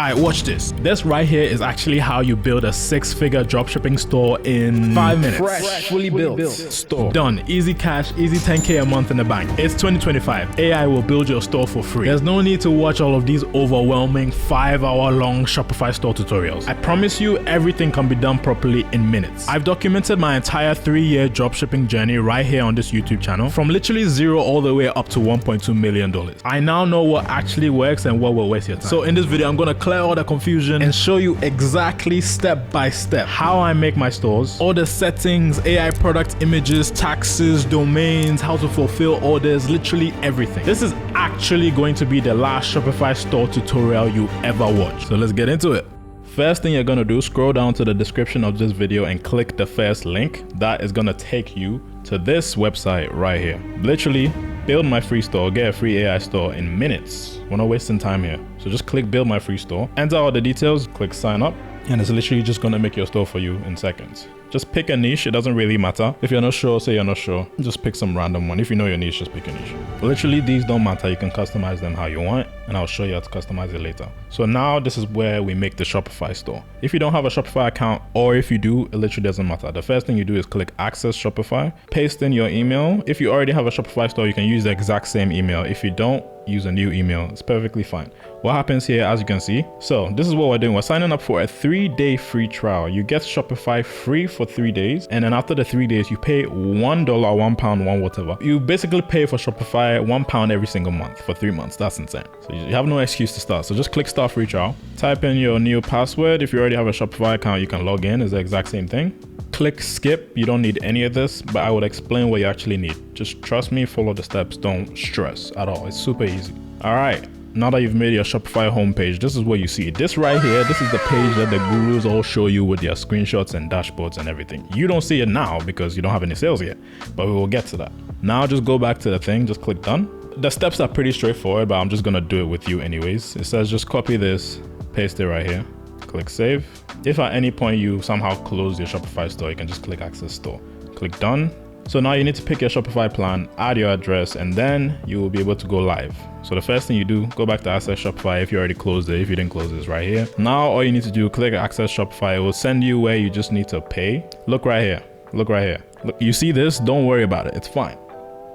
Alright, watch this. This right here is actually how you build a 6-figure dropshipping store in 5 minutes. Fresh, fully built store. Done. Easy cash, easy 10K a month in the bank. It's 2025. AI will build your store for free. There's no need to watch all of these overwhelming 5-hour-long Shopify store tutorials. I promise you, everything can be done properly in minutes. I've documented my entire 3-year dropshipping journey right here on this YouTube channel, from literally zero all the way up to $1.2 million. I now know what actually works and what will waste your time. So in this video, I'm gonna clear all the confusion and show you exactly step by step how I make my stores, all the settings, AI product images, taxes, domains, how to fulfill orders, literally everything. This is actually going to be the last Shopify store tutorial you ever watch. So let's get into it. First thing you're gonna do, scroll down to the description of this video and click the first link. That is gonna take you to this website right here. Literally, build my free store, get a free AI store in minutes. We're not wasting time here. So just click build my free store, enter all the details, click sign up, and it's literally just gonna make your store for you in seconds. Just pick a niche, it doesn't really matter. If you're not sure, say you're not sure. Just pick some random one. If you know your niche, just pick a niche. Literally, these don't matter. You can customize them how you want, and I'll show you how to customize it later. So now this is where we make the Shopify store. If you don't have a Shopify account, or if you do, it literally doesn't matter. The first thing you do is click access Shopify, paste in your email. If you already have a Shopify store, you can use the exact same email. If you don't, use a new email. It's perfectly fine. What happens here, as you can see, so this is what we're doing. We're signing up for a 3-day free trial. You get Shopify free for 3 days, and then after the 3 days, you pay $1, £1, one whatever. You basically pay for Shopify £1 every single month for 3 months. That's insane. So you have no excuse to start. So just click start free trial. Type in your new password. If you already have a Shopify account, you can log in. It's the exact same thing. Click skip. You don't need any of this, but I would explain what you actually need. Just trust me, follow the steps. Don't stress at all. It's super easy. All right. Now that you've made your Shopify homepage, this is what you see. This right here, this is the page that the gurus all show you with their screenshots and dashboards and everything. You don't see it now because you don't have any sales yet, but we will get to that. Now just go back to the thing, just click done. The steps are pretty straightforward, but I'm just gonna do it with you anyways. It says just copy this, paste it right here, click save. If at any point you somehow close your Shopify store, you can just click access store, click done. So now you need to pick your Shopify plan, add your address, and then you will be able to go live. So the first thing you do, go back to access Shopify if you already closed it. If you didn't close this right here. Now all you need to do, click access Shopify. It will send you where you just need to pay. Look right here. Look right here. Look, you see this? Don't worry about it. It's fine.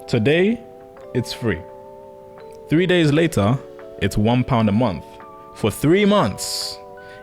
Today, it's free. 3 days later, it's £1 a month for 3 months.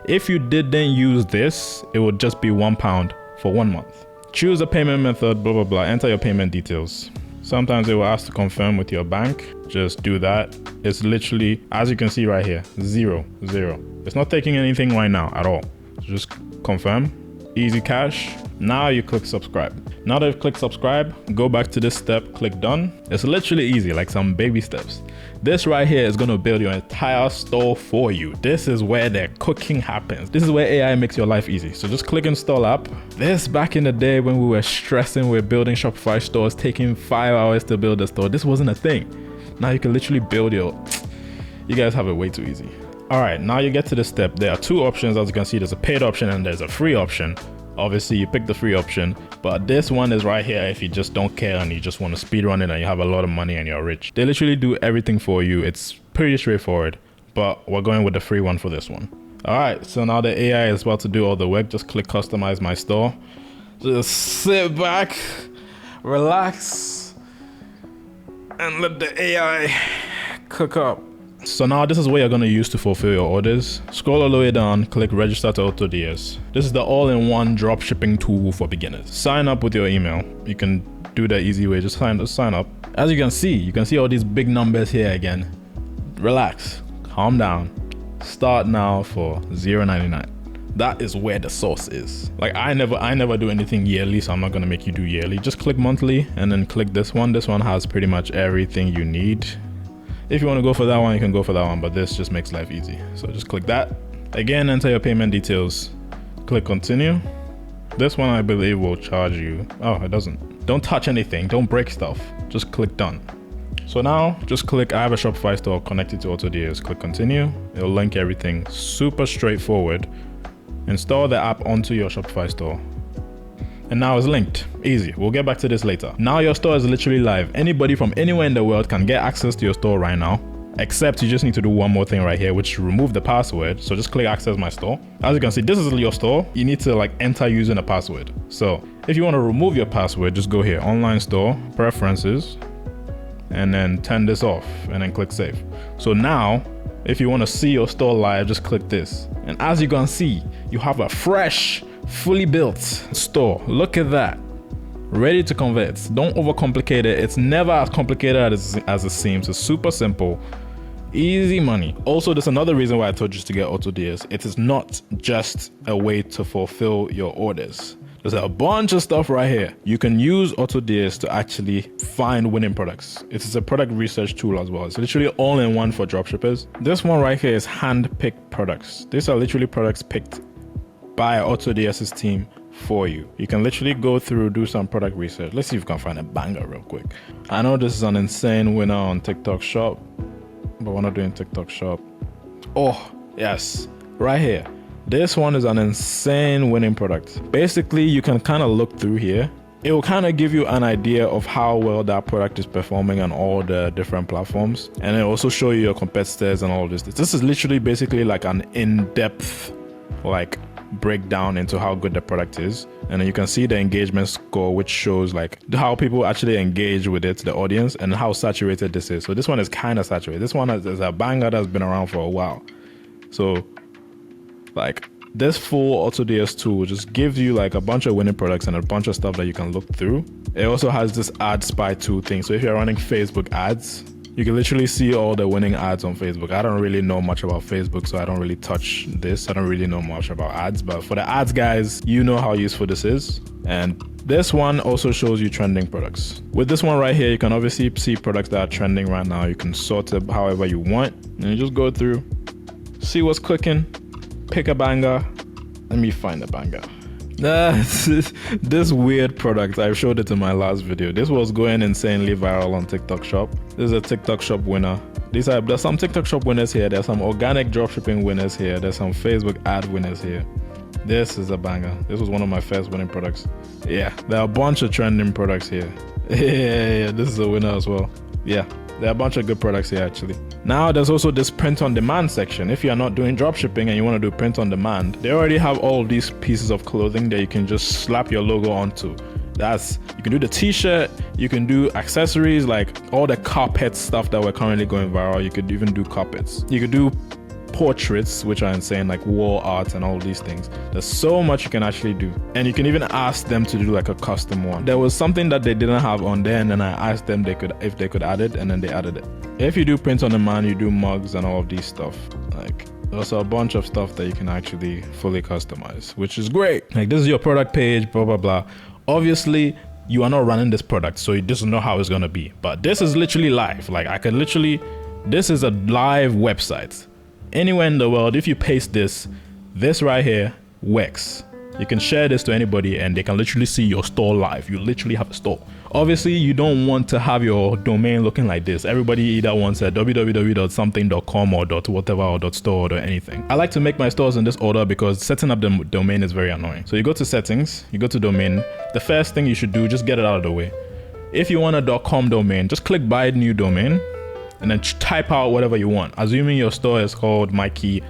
If you didn't use this, it would just be £1 for 1 month. Choose a payment method, blah, blah, blah. Enter your payment details. Sometimes they will ask to confirm with your bank. Just do that. It's literally, as you can see right here, 0, 0. It's not taking anything right now at all. So just confirm. Easy cash. Now you click subscribe. Now that you've clicked subscribe, go back to this step, click done. It's literally easy, like some baby steps. This right here is gonna build your entire store for you. This is where the cooking happens. This is where AI makes your life easy. So just click install app. This back in the day when we were stressing with building Shopify stores, taking 5 hours to build a store, this wasn't a thing. Now you can literally build you guys have it way too easy. All right, now you get to this step. There are 2 options. As you can see, there's a paid option and there's a free option. Obviously you pick the free option, but this one is right here if you just don't care and you just want to speed run it and you have a lot of money and you're rich. They literally do everything for you. It's pretty straightforward, but we're going with the free one for this one. All right, so now the AI is about to do all the work. Just click customize my store. Just sit back, relax, and let the AI cook up. So now this is what you're going to use to fulfill your orders. Scroll all the way down, click register to AutoDS. This is the all-in-one dropshipping tool for beginners. Sign up with your email. You can do the easy way, just sign up. As you can see all these big numbers here again. Relax, calm down. Start now for $0.99. That is where the sauce is. Like I never do anything yearly, so I'm not going to make you do yearly. Just click monthly and then click this one. This one has pretty much everything you need. If you want to go for that one, you can go for that one, but this just makes life easy. So just click that. Again, enter your payment details. Click continue. This one I believe will charge you. Oh, it doesn't. Don't touch anything. Don't break stuff. Just click done. So now just click I have a Shopify store connected to AutoDS. Click continue. It'll link everything. Super straightforward. Install the app onto your Shopify store. And now it's linked. Easy. We'll get back to this later. Now your store is literally live. Anybody from anywhere in the world can get access to your store right now. except you just need to do one more thing right here, which is remove the password. So just click access my store. As you can see, this is your store. You need to like enter using a password. So if you want to remove your password, just go here, online store, preferences, and then turn this off and then click save. So now, if you want to see your store live, just click this. And as you can see, you have a fresh, fully built store. Look at that. Ready to convert. Don't overcomplicate it. It's never as complicated as it seems. It's super simple. Easy money. Also, there's another reason why I told you to get AutoDS. It is not just a way to fulfill your orders. There's a bunch of stuff right here. You can use AutoDS to actually find winning products. It is a product research tool as well. It's literally all in one for dropshippers. This one right here is hand-picked products. These are literally products picked by AutoDS's team for you. You can literally go through, do some product research. Let's see if we can find a banger real quick. I know this is an insane winner on TikTok Shop, but we're not doing TikTok Shop. Oh, yes, right here. This one is an insane winning product. Basically, you can kind of look through here. It will kind of give you an idea of how well that product is performing on all the different platforms. And it also show you your competitors and all of this. This is literally basically like an in-depth, like, breakdown into how good the product is. And then you can see the engagement score, which shows like how people actually engage with it, the audience, and how saturated this is. So this one is kind of saturated. This one is a banger that's been around for a while. So like this full AutoDS tool just gives you like a bunch of winning products and a bunch of stuff that you can look through. It also has this ad spy tool thing. So if you're running Facebook ads, you can literally see all the winning ads on Facebook. I don't really know much about Facebook, so I don't really touch this. I don't really know much about ads, but for the ads guys, you know how useful this is. And this one also shows you trending products. With this one right here, you can obviously see products that are trending right now. You can sort it however you want, and you just go through, see what's clicking, pick a banger. Let me find a banger. This weird product, I showed it in my last video. This was going insanely viral on TikTok Shop. This is a TikTok Shop winner. There's some TikTok Shop winners here. There's some organic dropshipping winners here. There's some Facebook ad winners here. This is a banger. This was one of my first winning products. Yeah, there are a bunch of trending products here. Yeah, this is a winner as well. Yeah, there are a bunch of good products here actually. Now there's also this print on demand section. If you're not doing dropshipping and you want to do print on demand, they already have all of these pieces of clothing that you can just slap your logo onto. You can do the t-shirt, you can do accessories like all the carpet stuff that we're currently going viral. You could even do carpets. You could do portraits, which are insane, like wall art and all these things. There's so much you can actually do. And you can even ask them to do like a custom one. There was something that they didn't have on there, and then I asked them if they could add it, and then they added it. If you do print on demand, you do mugs and all of these stuff. Like there's a bunch of stuff that you can actually fully customize, which is great. Like this is your product page, blah, blah, blah. Obviously, you are not running this product, so you just know how it's gonna be. But this is literally live. Like this is a live website. Anywhere in the world, if you paste this right here works. You can share this to anybody and they can literally see your store live. You literally have a store. Obviously, you don't want to have your domain looking like this. Everybody either wants a www.something.com or .whatever or .store or anything. I like to make my stores in this order because setting up the domain is very annoying. So you go to settings, you go to domain. The first thing you should do, just get it out of the way. If you want a .com domain, just click buy new domain and then type out whatever you want. Assuming your store is called Mikey,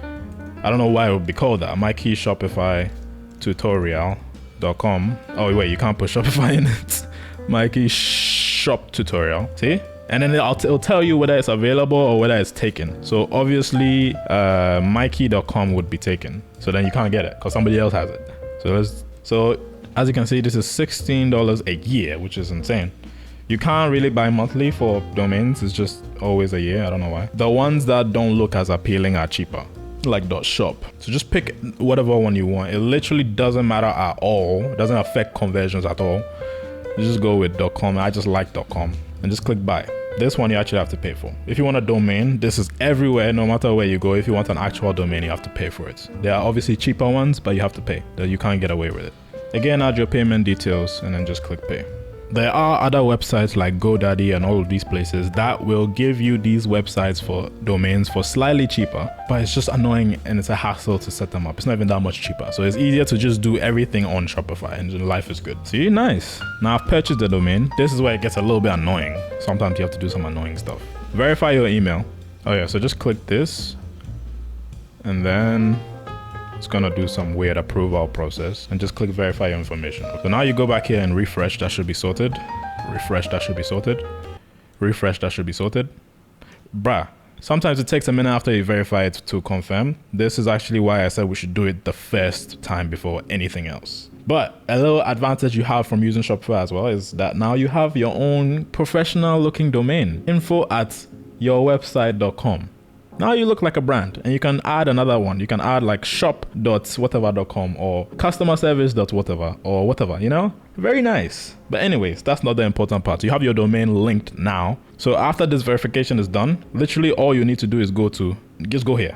I don't know why it would be called that. Mikey Shopify tutorial.com. Oh wait, you can't put Shopify in it. Mikey shop tutorial. See? And then it'll tell you whether it's available or whether it's taken. So obviously Mikey.com would be taken. So then you can't get it because somebody else has it. So as you can see, this is $16 a year, which is insane. You can't really buy monthly for domains. It's just always a year. I don't know why. The ones that don't look as appealing are cheaper, like .shop. So just pick whatever one you want. It literally doesn't matter at all. It doesn't affect conversions at all. You just go with .com. I just like .com and just click buy. This one you actually have to pay for. If you want a domain, this is everywhere, no matter where you go. If you want an actual domain, you have to pay for it. There are obviously cheaper ones, but you have to pay. You can't get away with it. Again, add your payment details and then just click pay. There are other websites like GoDaddy and all of these places that will give you these websites for domains for slightly cheaper, but it's just annoying and it's a hassle to set them up. It's not even that much cheaper. So it's easier to just do everything on Shopify and life is good. See, nice. Now I've purchased the domain. This is where it gets a little bit annoying. Sometimes you have to do some annoying stuff. Verify your email. Oh yeah, so just click this and then it's gonna do some weird approval process and just click verify your information. So now you go back here and refresh, that should be sorted. Refresh, that should be sorted. Refresh, that should be sorted. Bruh, sometimes it takes a minute after you verify it to confirm. This is actually why I said we should do it the first time before anything else. But a little advantage you have from using Shopify as well is that now you have your own professional looking domain, info@yourwebsite.com. Now you look like a brand, and you can add another one. You can add like shop.whatever.com or customerservice.whatever or whatever, you know? Very nice. But anyways, that's not the important part. You have your domain linked now. So after this verification is done, literally all you need to do is go here,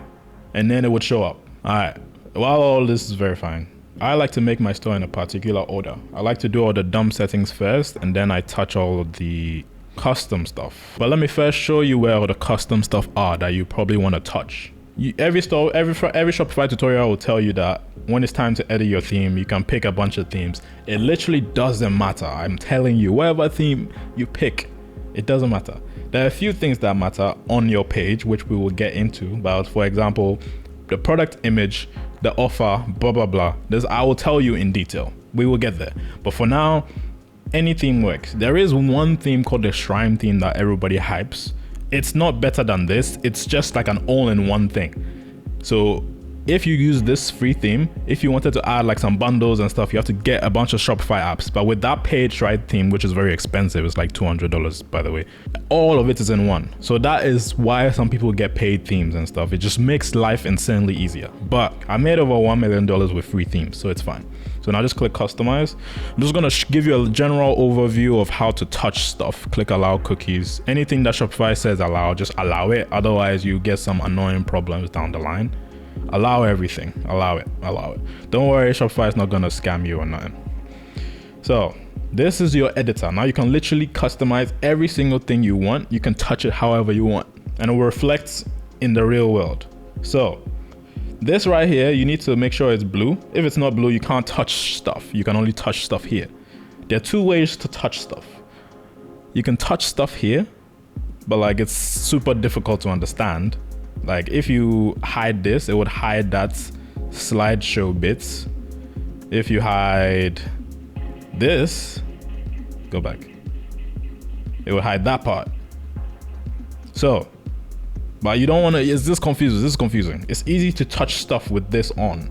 and then it would show up. All right, while all this is verifying, I like to make my store in a particular order. I like to do all the dumb settings first, and then I touch all of the custom stuff. But let me first show you where all the custom stuff are that you probably want to touch. Every Shopify tutorial will tell you that when it's time to edit your theme, you can pick a bunch of themes. It literally doesn't matter. I'm telling you, whatever theme you pick, it doesn't matter. There are a few things that matter on your page, which we will get into. But for example, the product image, the offer, blah, blah, blah. I will tell you in detail. We will get there. But for now, any theme works. There is one theme called the Shrine theme that everybody hypes. It's not better than this. It's just like an all-in-one thing. So if you use this free theme, if you wanted to add like some bundles and stuff, you have to get a bunch of Shopify apps. But with that paid Shrine theme, which is very expensive, it's like $200 by the way, all of it is in one. So that is why some people get paid themes and stuff. It just makes life insanely easier. But I made over $1 million with free themes, so it's fine. So now just click customize. I'm just gonna give you a general overview of how to touch stuff. Click allow cookies. Anything that Shopify says allow, just allow it. Otherwise you get some annoying problems down the line. Allow everything, allow it. Don't worry, Shopify is not gonna scam you or nothing. So this is your editor. Now you can literally customize every single thing you want. You can touch it however you want, and it will reflect in the real world. So this right here, you need to make sure it's blue. If it's not blue, you can't touch stuff. You can only touch stuff here. There are two ways to touch stuff. You can touch stuff here, but like it's super difficult to understand. Like if you hide this, it would hide that slideshow bits. If you hide this, go back, it would hide that part. So, but you don't want to, this is confusing. It's easy to touch stuff with this on.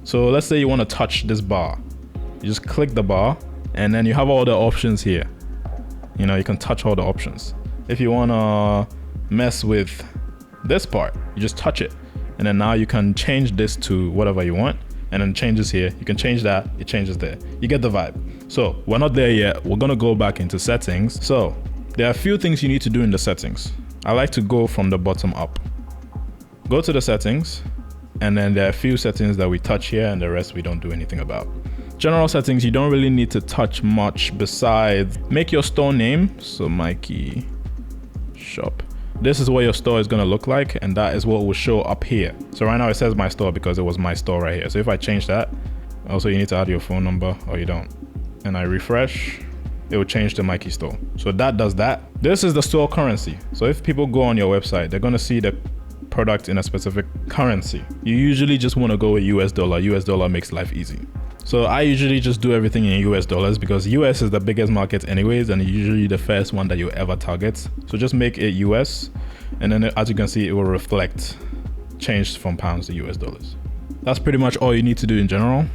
So let's say you want to touch this bar. You just click the bar and then you have all the options here. You know, you can touch all the options. If you want to mess with this part, you just touch it, and then now you can change this to whatever you want, and then changes here. You can change that, it changes there. You get the vibe. So we're not there yet. We're gonna go back into settings. So there are a few things you need to do in the settings. I like to go from the bottom up. Go to the settings, and then there are a few settings that we touch here, and the rest we don't do anything about. General settings, you don't really need to touch much besides make your store name. So Mikey Shop. This is what your store is gonna look like, and that is what will show up here. So right now it says my store because it was my store right here. So if I change that, also you need to add your phone number, or you don't. And I refresh, it will change to Mikey store. So that does that. This is the store currency. So if people go on your website, they're gonna see the product in a specific currency. You usually just wanna go with US dollar. US dollar makes life easy. So I usually just do everything in US dollars because US is the biggest market anyways, and usually the first one that you ever target. So just make it US, and then as you can see, it will reflect changed from pounds to US dollars. That's pretty much all you need to do in general.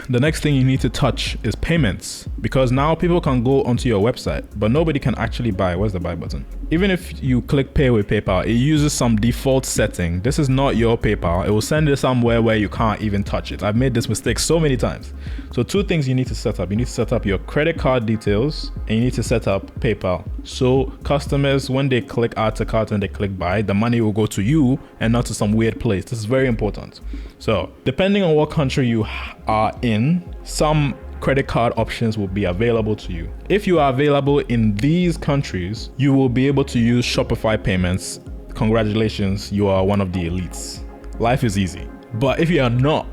The next thing you need to touch is payments, because now people can go onto your website, but nobody can actually buy. Where's the buy button? Even if you click pay with PayPal, it uses some default setting. This is not your PayPal. It will send it somewhere where you can't even touch it. I've made this mistake so many times. So two things you need to set up. You need to set up your credit card details, and you need to set up PayPal. So customers, when they click add to cart and they click buy, the money will go to you and not to some weird place. This is very important. So depending on what country you are in, some credit card options will be available to you. If you are available in these countries, you will be able to use Shopify payments. Congratulations, you are one of the elites. Life is easy. But if you are not,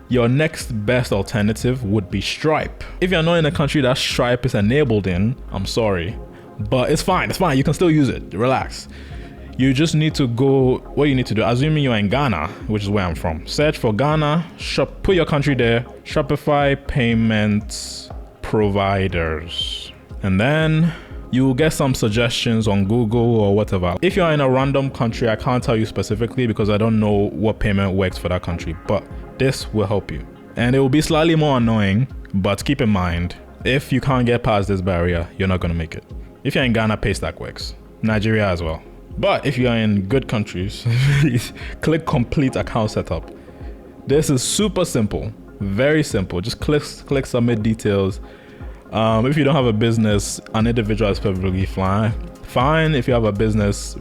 your next best alternative would be Stripe. If you're not in a country that Stripe is enabled in, I'm sorry, but it's fine. You can still use it. Relax. you just need to go, what you need to do, assuming you're in Ghana, which is where I'm from, search for Ghana, put your country there, Shopify payment providers. And then you will get some suggestions on Google or whatever. If you're in a random country, I can't tell you specifically because I don't know what payment works for that country, but this will help you. And it will be slightly more annoying, but keep in mind, if you can't get past this barrier, you're not gonna make it. If you're in Ghana, Paystack works. Nigeria as well. But if you're in good countries, click complete account setup. This is super simple, very simple. Just click submit details. If you don't have a business, an individual is perfectly fine. If you have a business,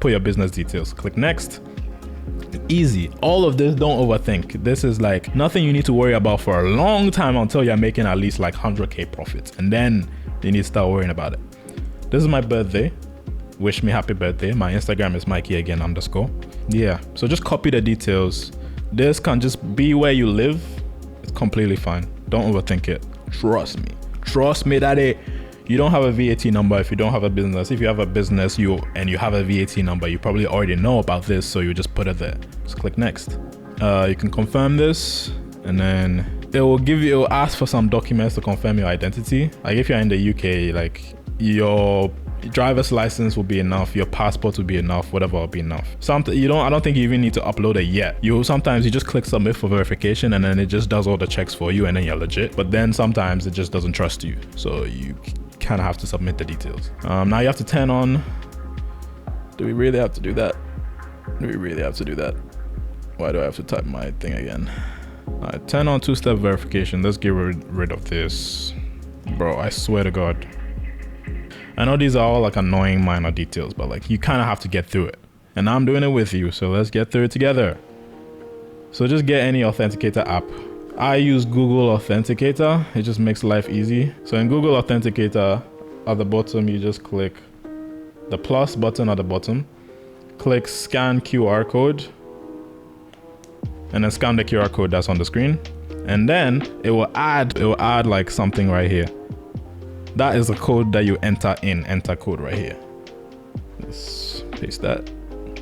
put your business details. Click next. Easy. All of this, don't overthink. This is like nothing you need to worry about for a long time until you're making at least like 100K profits. And then you need to start worrying about it. This is my birthday. Wish me happy birthday. My Instagram is Mikey_. Yeah. So just copy the details. This can just be where you live. It's completely fine. Don't overthink it. Trust me that you don't have a VAT number if you don't have a business. If you have a business and you have a VAT number, you probably already know about this, so you just put it there. Just click next. You can confirm this, and then it will ask for some documents to confirm your identity. Like if you're in the UK, like your driver's license will be enough, your passport will be enough, whatever will be enough. I don't think you even need to upload it yet. Sometimes you just click submit for verification and then it just does all the checks for you and then you're legit. But then sometimes it just doesn't trust you. So you kind of have to submit the details. Now you have to turn on, do we really have to do that? Why do I have to type my thing again? Alright, turn on two-step verification. Let's get rid of this. Bro, I swear to God. I know these are all like annoying minor details, but like you kind of have to get through it. And I'm doing it with you, so let's get through it together. So just get any authenticator app. I use Google Authenticator. It just makes life easy. So in Google Authenticator, at the bottom, you just click the plus button at the bottom. Click scan QR code. And then scan the QR code that's on the screen. And then it will add like something right here. That is the code that you enter code right here. Just paste that,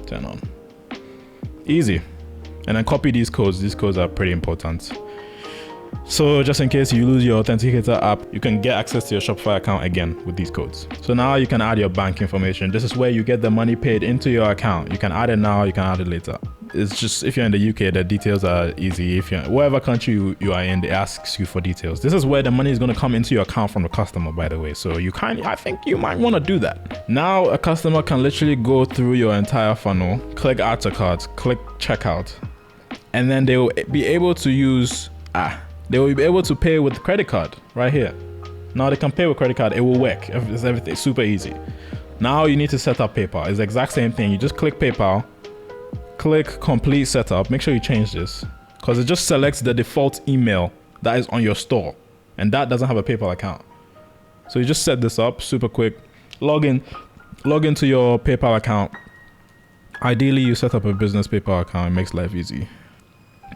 turn on. Easy. And then copy these codes. These codes are pretty important. So just in case you lose your authenticator app, you can get access to your Shopify account again with these codes. So now you can add your bank information. This is where you get the money paid into your account. You can add it now, you can add it later. It's just, if you're in the UK, the details are easy. If you're whatever country you are in, it asks you for details. This is where the money is going to come into your account from the customer, by the way. So I think you might want to do that. Now a customer can literally go through your entire funnel, click add to cart, click checkout, and then they will be able to pay with credit card right here. Now they can pay with credit card. It will work. It's everything super easy. Now you need to set up PayPal. It's the exact same thing. You just click PayPal, click complete setup. Make sure you change this because it just selects the default email that is on your store, and that doesn't have a PayPal account. So you just set this up super quick. Log into your PayPal account. Ideally, you set up a business PayPal account. It makes life easy.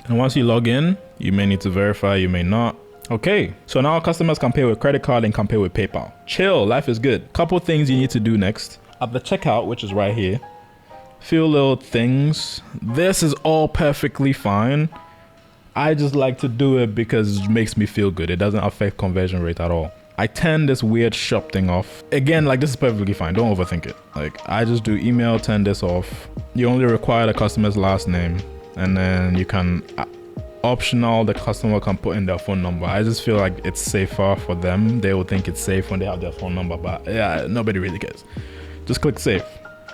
And once you log in, you may need to verify, you may not. Okay, so now customers can pay with credit card and can pay with PayPal. Chill, life is good. Couple things you need to do next. At the checkout, which is right here, few little things. This is all perfectly fine. I just like to do it because it makes me feel good. It doesn't affect conversion rate at all. I turn this weird shop thing off. Again, like this is perfectly fine. Don't overthink it. Like I just do email, turn this off. You only require the customer's last name. And then you can optional, the customer can put in their phone number. I just feel like it's safer for them. They will think it's safe when they have their phone number, but yeah, nobody really cares. Just click save.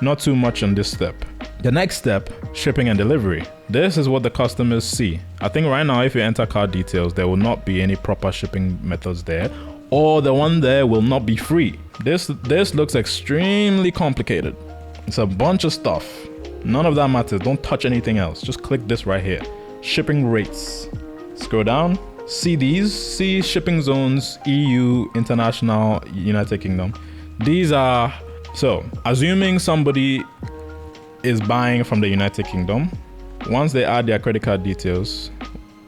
Not too much on this step. The next step, shipping and delivery. This is what the customers see. I think right now, if you enter card details, there will not be any proper shipping methods there, or the one there will not be free. This looks extremely complicated. It's a bunch of stuff. None of that matters. Don't touch anything else. Just click this right here. Shipping rates. Scroll down. See these. See shipping zones, EU, international, United Kingdom. These are, so assuming somebody is buying from the United Kingdom, once they add their credit card details,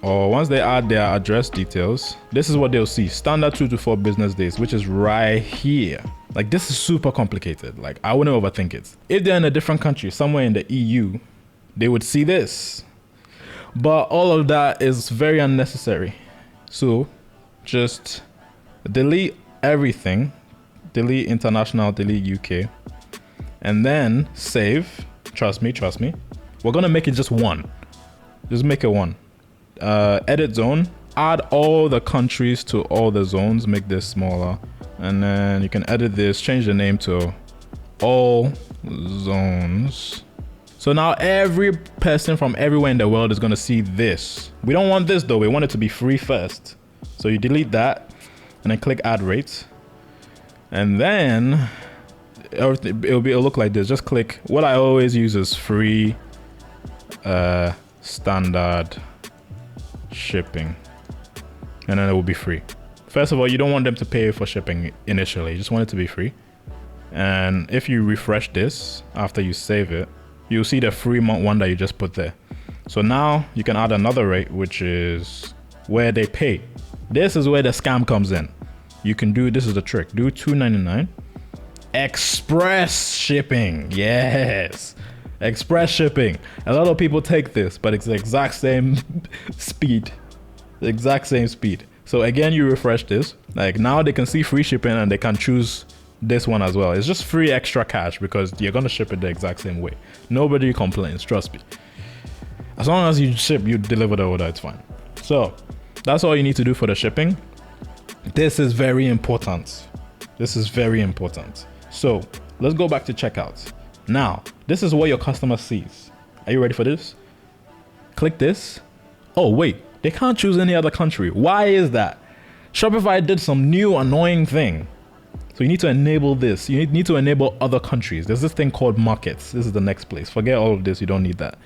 or once they add their address details, this is what they'll see. Standard 2 to 4 business days, which is right here. Like, this is super complicated. Like, I wouldn't overthink it. If they're in a different country, somewhere in the EU, they would see this. But all of that is very unnecessary. So just delete everything. Delete international, delete UK. And then save. Trust me. We're going to make it just one. Just make it one. Edit zone. Add all the countries to all the zones. Make this smaller. And then you can edit this. Change the name to all zones. So now every person from everywhere in the world is going to see this. We don't want this though. We want it to be free first. So you delete that and then click add rates. And then it'll look like this. Just click. What I always use is free standard shipping. And then it will be free. First of all, you don't want them to pay for shipping initially. You just want it to be free. And if you refresh this after you save it, you'll see the free one that you just put there. So now you can add another rate, which is where they pay. This is where the scam comes in. You can do, this is the trick, do $2.99. Express shipping, yes. Express shipping. A lot of people take this, but it's the exact same speed. The exact same speed. So again, you refresh this. Like now they can see free shipping and they can choose this one as well. It's just free extra cash because you're gonna ship it the exact same way. Nobody complains, trust me. As long as you deliver the order, it's fine. So that's all you need to do for the shipping. This is very important. This is very important. So let's go back to checkout. Now, this is what your customer sees. Are you ready for this? Click this. Oh wait, they can't choose any other country. Why is that? Shopify did some new annoying thing. So you need to enable this. You need to enable other countries. There's this thing called markets. This is the next place. Forget all of this. You don't need that.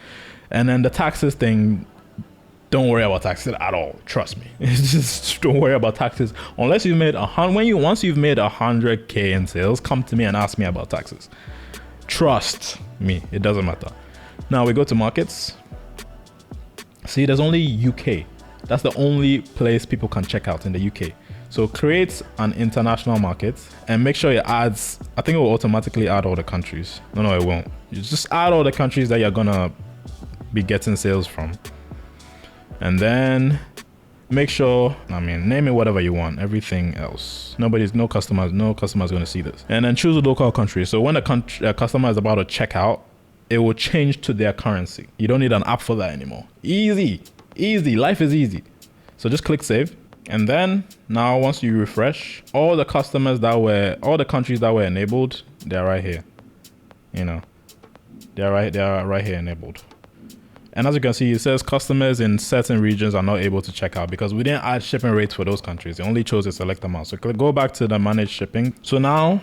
And then the taxes thing, don't worry about taxes at all. Trust me. Just don't worry about taxes. Unless you've made once you've made 100K in sales, come to me and ask me about taxes. Trust me, it doesn't matter. Now we go to markets. See, there's only UK. That's the only place people can check out in the UK. So create an international market and make sure it adds, I think it will automatically add all the countries. No, it won't. You just add all the countries that you're gonna be getting sales from. And then make sure, name it whatever you want, everything else. No customer's gonna see this. And then choose a local country. So when a customer is about to check out, it will change to their currency. You don't need an app for that anymore. Easy, life is easy. So just click save. And then now once you refresh, all the countries that were enabled, they're right here. They are right here enabled. And as you can see, it says customers in certain regions are not able to check out because we didn't add shipping rates for those countries. It only chose a select amount. So go back to the manage shipping. So now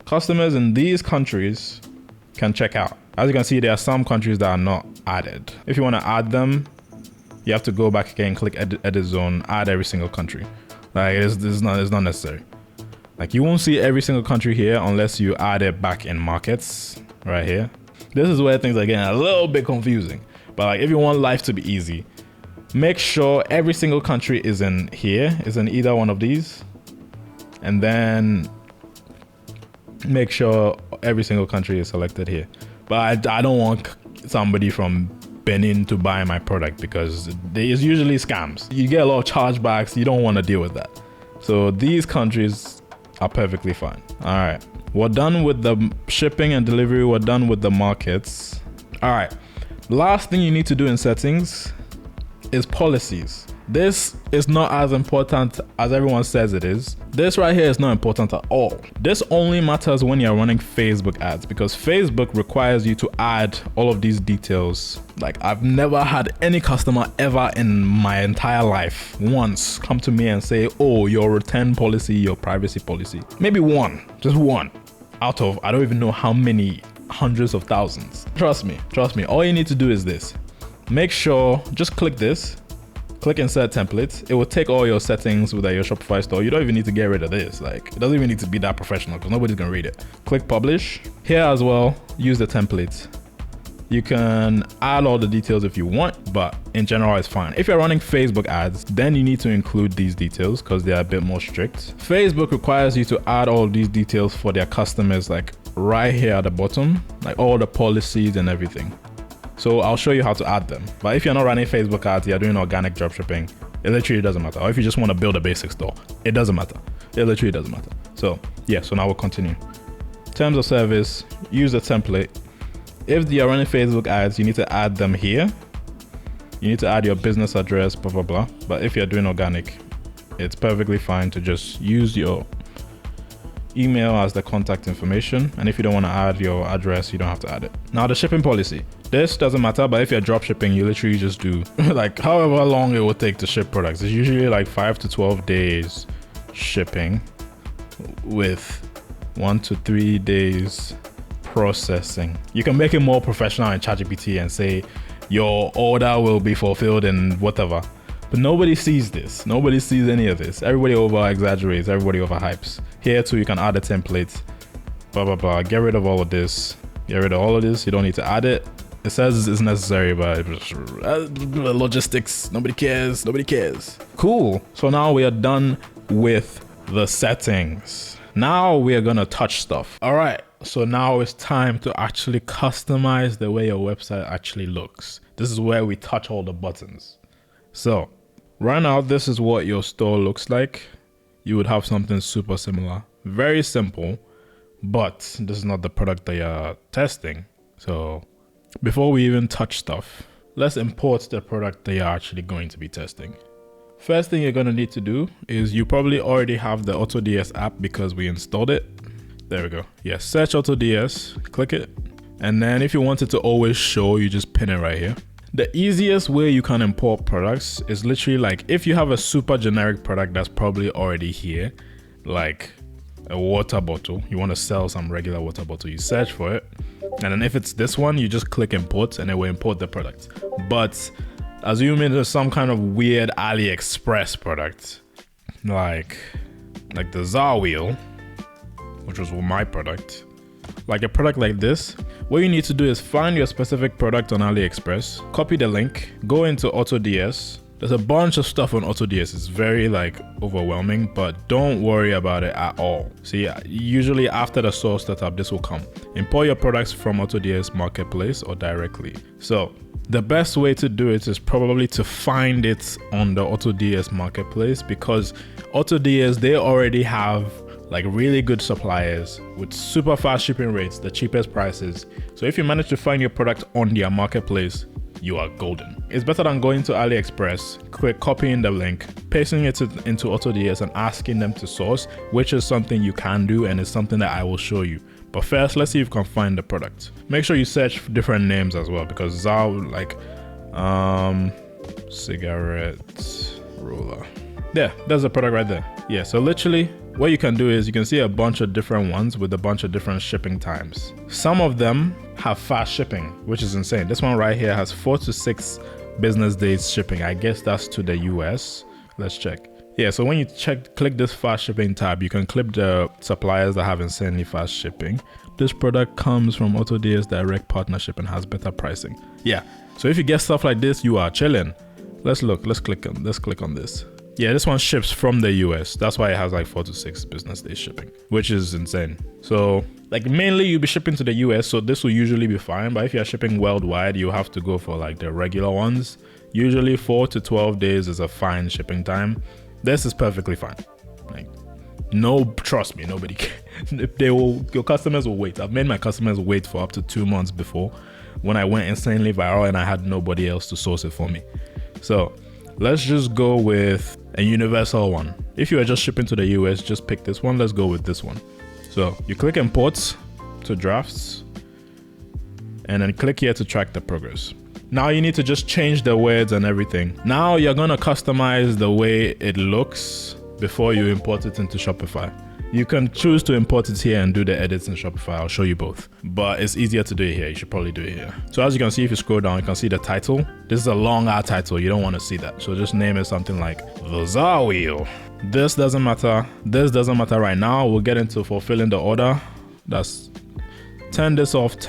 customers in these countries can check out. As you can see, there are some countries that are not added. If you want to add them, you have to go back again, click edit zone, add every single country. Like it's not necessary. Like you won't see every single country here unless you add it back in markets right here. This is where things are getting a little bit confusing. But like if you want life to be easy, make sure every single country is in here, is in either one of these. And then make sure every single country is selected here. But I don't want somebody from Benin to buy my product because there's usually scams. You get a lot of chargebacks. You don't want to deal with that. So these countries are perfectly fine. All right. We're done with the shipping and delivery. We're done with the markets. All right. Last thing you need to do in settings is policies. This is not as important as everyone says it is. This right here is not important at all. This only matters when you're running Facebook ads because Facebook requires you to add all of these details. Like I've never had any customer ever in my entire life once come to me and say, oh, your return policy, your privacy policy. Maybe one, just one out of, I don't even know how many hundreds of thousands. Trust me. All you need to do is this. Make sure, just click this. Click insert templates. It will take all your settings with your Shopify store. You don't even need to get rid of this. Like it doesn't even need to be that professional because nobody's gonna read it. Click publish. Here as well, use the templates. You can add all the details if you want, but in general, it's fine. If you're running Facebook ads, then you need to include these details because they're a bit more strict. Facebook requires you to add all these details for their customers, like right here at the bottom, like all the policies and everything. So I'll show you how to add them. But if you're not running Facebook ads, you're doing organic dropshipping, it literally doesn't matter. Or if you just want to build a basic store, it doesn't matter. It literally doesn't matter. So yeah, so now we'll continue. Terms of service, use a template. If you're running Facebook ads, you need to add them here. You need to add your business address, blah, blah, blah. But if you're doing organic, it's perfectly fine to just use your email as the contact information. And if you don't want to add your address, you don't have to add it. Now the shipping policy. This doesn't matter, but if you're drop shipping, you literally just do like however long it will take to ship products. It's usually like 5 to 12 days shipping with 1 to 3 days processing. You can make it more professional in ChatGPT and say your order will be fulfilled in whatever. But nobody sees this. Nobody sees any of this. Everybody over exaggerates. Everybody over hypes. Here too, you can add a template. Blah, blah, blah. Get rid of all of this. Get rid of all of this. You don't need to add it. It says it's necessary, but logistics. Nobody cares. Nobody cares. Cool. So now we are done with the settings. Now we are going to touch stuff. All right. So now it's time to actually customize the way your website actually looks. This is where we touch all the buttons. So right now, this is what your store looks like. You would have something super similar. Very simple, but this is not the product that you're testing. So before we even touch stuff, let's import the product that you're actually going to be testing. First thing you're going to need to do is you probably already have the AutoDS app because we installed it. There we go. Yeah, search AutoDS, click it. And then if you want it to always show, you just pin it right here. The easiest way you can import products is literally like if you have a super generic product that's probably already here, like a water bottle, you want to sell some regular water bottle, you search for it. And then if it's this one, you just click import and it will import the product. But assuming there's some kind of weird AliExpress product, like the Zar wheel, which was my product, like a product like this, what you need to do is find your specific product on AliExpress, copy the link, go into AutoDS. There's a bunch of stuff on AutoDS. It's very like overwhelming, but don't worry about it at all. See, usually after the source setup, this will come. Import your products from AutoDS Marketplace or directly. So the best way to do it is probably to find it on the AutoDS Marketplace because AutoDS, they already have like really good suppliers with super fast shipping rates, the cheapest prices. So if you manage to find your product on their marketplace, you are golden. It's better than going to AliExpress, copying the link, pasting it into AutoDS and asking them to source, which is something you can do and it's something that I will show you. But first, let's see if you can find the product. Make sure you search for different names as well because Zar, like cigarette roller. Yeah, there's a product right there. Yeah, so literally what you can do is you can see a bunch of different ones with a bunch of different shipping times. Some of them have fast shipping, which is insane. This one right here has 4 to 6 business days shipping. I guess that's to the US. Let's check. Yeah, so when you click this fast shipping tab, you can clip the suppliers that have insanely fast shipping. This product comes from AutoDS direct partnership and has better pricing. Yeah, so if you get stuff like this, you are chilling. Let's click on this. Yeah, this one ships from the US. That's why it has like 4 to 6 business days shipping, which is insane. So like mainly you'll be shipping to the US, so this will usually be fine. But if you're shipping worldwide, you have to go for like the regular ones. Usually 4 to 12 days is a fine shipping time. This is perfectly fine. Like, no, trust me, nobody can. Your customers will wait. I've made my customers wait for up to 2 months before when I went insanely viral and I had nobody else to source it for me. So let's just go with a universal one. If you are just shipping to the US, just pick this one. Let's go with this one. So you click import to drafts and then click here to track the progress. Now you need to just change the words and everything. Now you're gonna customize the way it looks before you import it into Shopify. You can choose to import it here and do the edits in Shopify. I'll show you both, but it's easier to do it here. You should probably do it here. So as you can see, if you scroll down, you can see the title. This is a long ass title. You don't want to see that. So just name it something like the Zar wheel. This doesn't matter. This doesn't matter right now. We'll get into fulfilling the order. That's turn this off,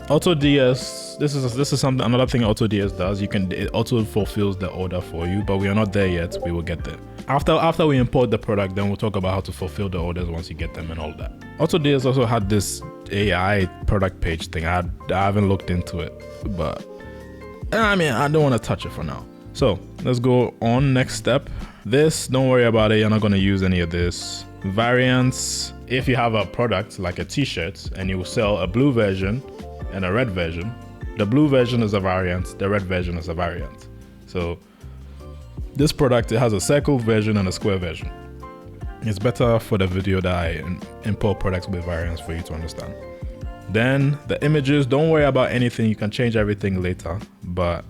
AutoDS, this is something, another thing AutoDS does. It auto fulfills the order for you, but we are not there yet. We will get there. After we import the product, then we'll talk about how to fulfill the orders once you get them and all that. AutoDS also had this AI product page thing. I haven't looked into it, but I mean, I don't want to touch it for now. So let's go on. Next step. This, don't worry about it. You're not going to use any of this. Variants. If you have a product like a t-shirt and you sell a blue version and a red version, the blue version is a variant, the red version is a variant. So this product, it has a circle version and a square version. It's better for the video that I import products with variants for you to understand. Then the images, don't worry about anything. You can change everything later. But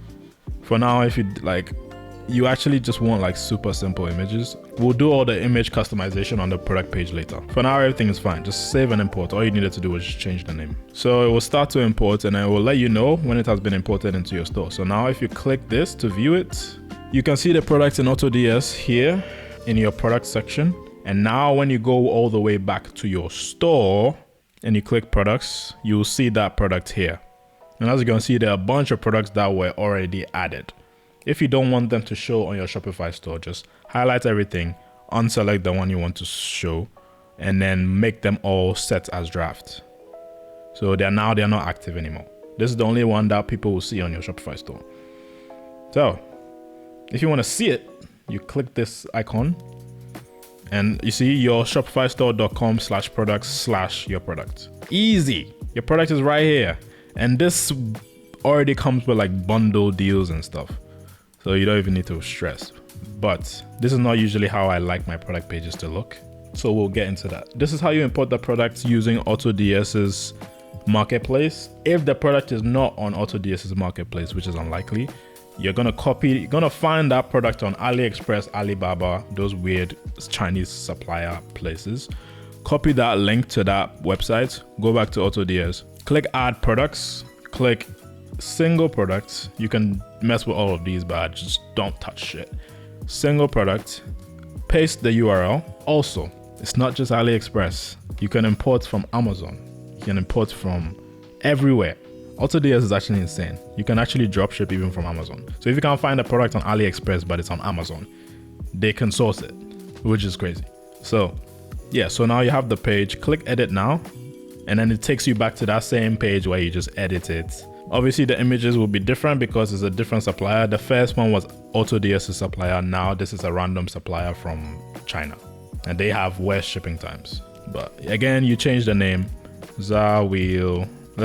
for now, if you actually just want like super simple images, we'll do all the image customization on the product page later. For now, everything is fine. Just save and import. All you needed to do was just change the name. So it will start to import and it will let you know when it has been imported into your store. So now if you click this to view it, you can see the products in AutoDS here in your product section. And now when you go all the way back to your store and you click products, you'll see that product here. And as you can see, there are a bunch of products that were already added. If you don't want them to show on your Shopify store, just highlight everything, unselect the one you want to show, and then make them all set as draft. So they're not active anymore. This is the only one that people will see on your Shopify store. So if you want to see it, you click this icon and you see your shopifystore.com/products/your product. Easy. Your product is right here. And this already comes with like bundle deals and stuff. So you don't even need to stress. But this is not usually how I like my product pages to look. So we'll get into that. This is how you import the products using AutoDS's marketplace. If the product is not on AutoDS's marketplace, which is unlikely, you're gonna find that product on AliExpress, Alibaba, those weird Chinese supplier places. Copy that link to that website, go back to AutoDS, click add products, click single product. You can mess with all of these, but just don't touch shit. Single product, paste the URL. Also, it's not just AliExpress. You can import from Amazon. You can import from everywhere. AutoDS is actually insane. You can actually drop ship even from Amazon. So if you can't find a product on AliExpress, but it's on Amazon, they can source it, which is crazy. So yeah, so now you have the page, click edit now, and then it takes you back to that same page where you just edit it. Obviously the images will be different because it's a different supplier. The first one was AutoDS's supplier. Now this is a random supplier from China and they have worse shipping times. But again, you change the name. Let's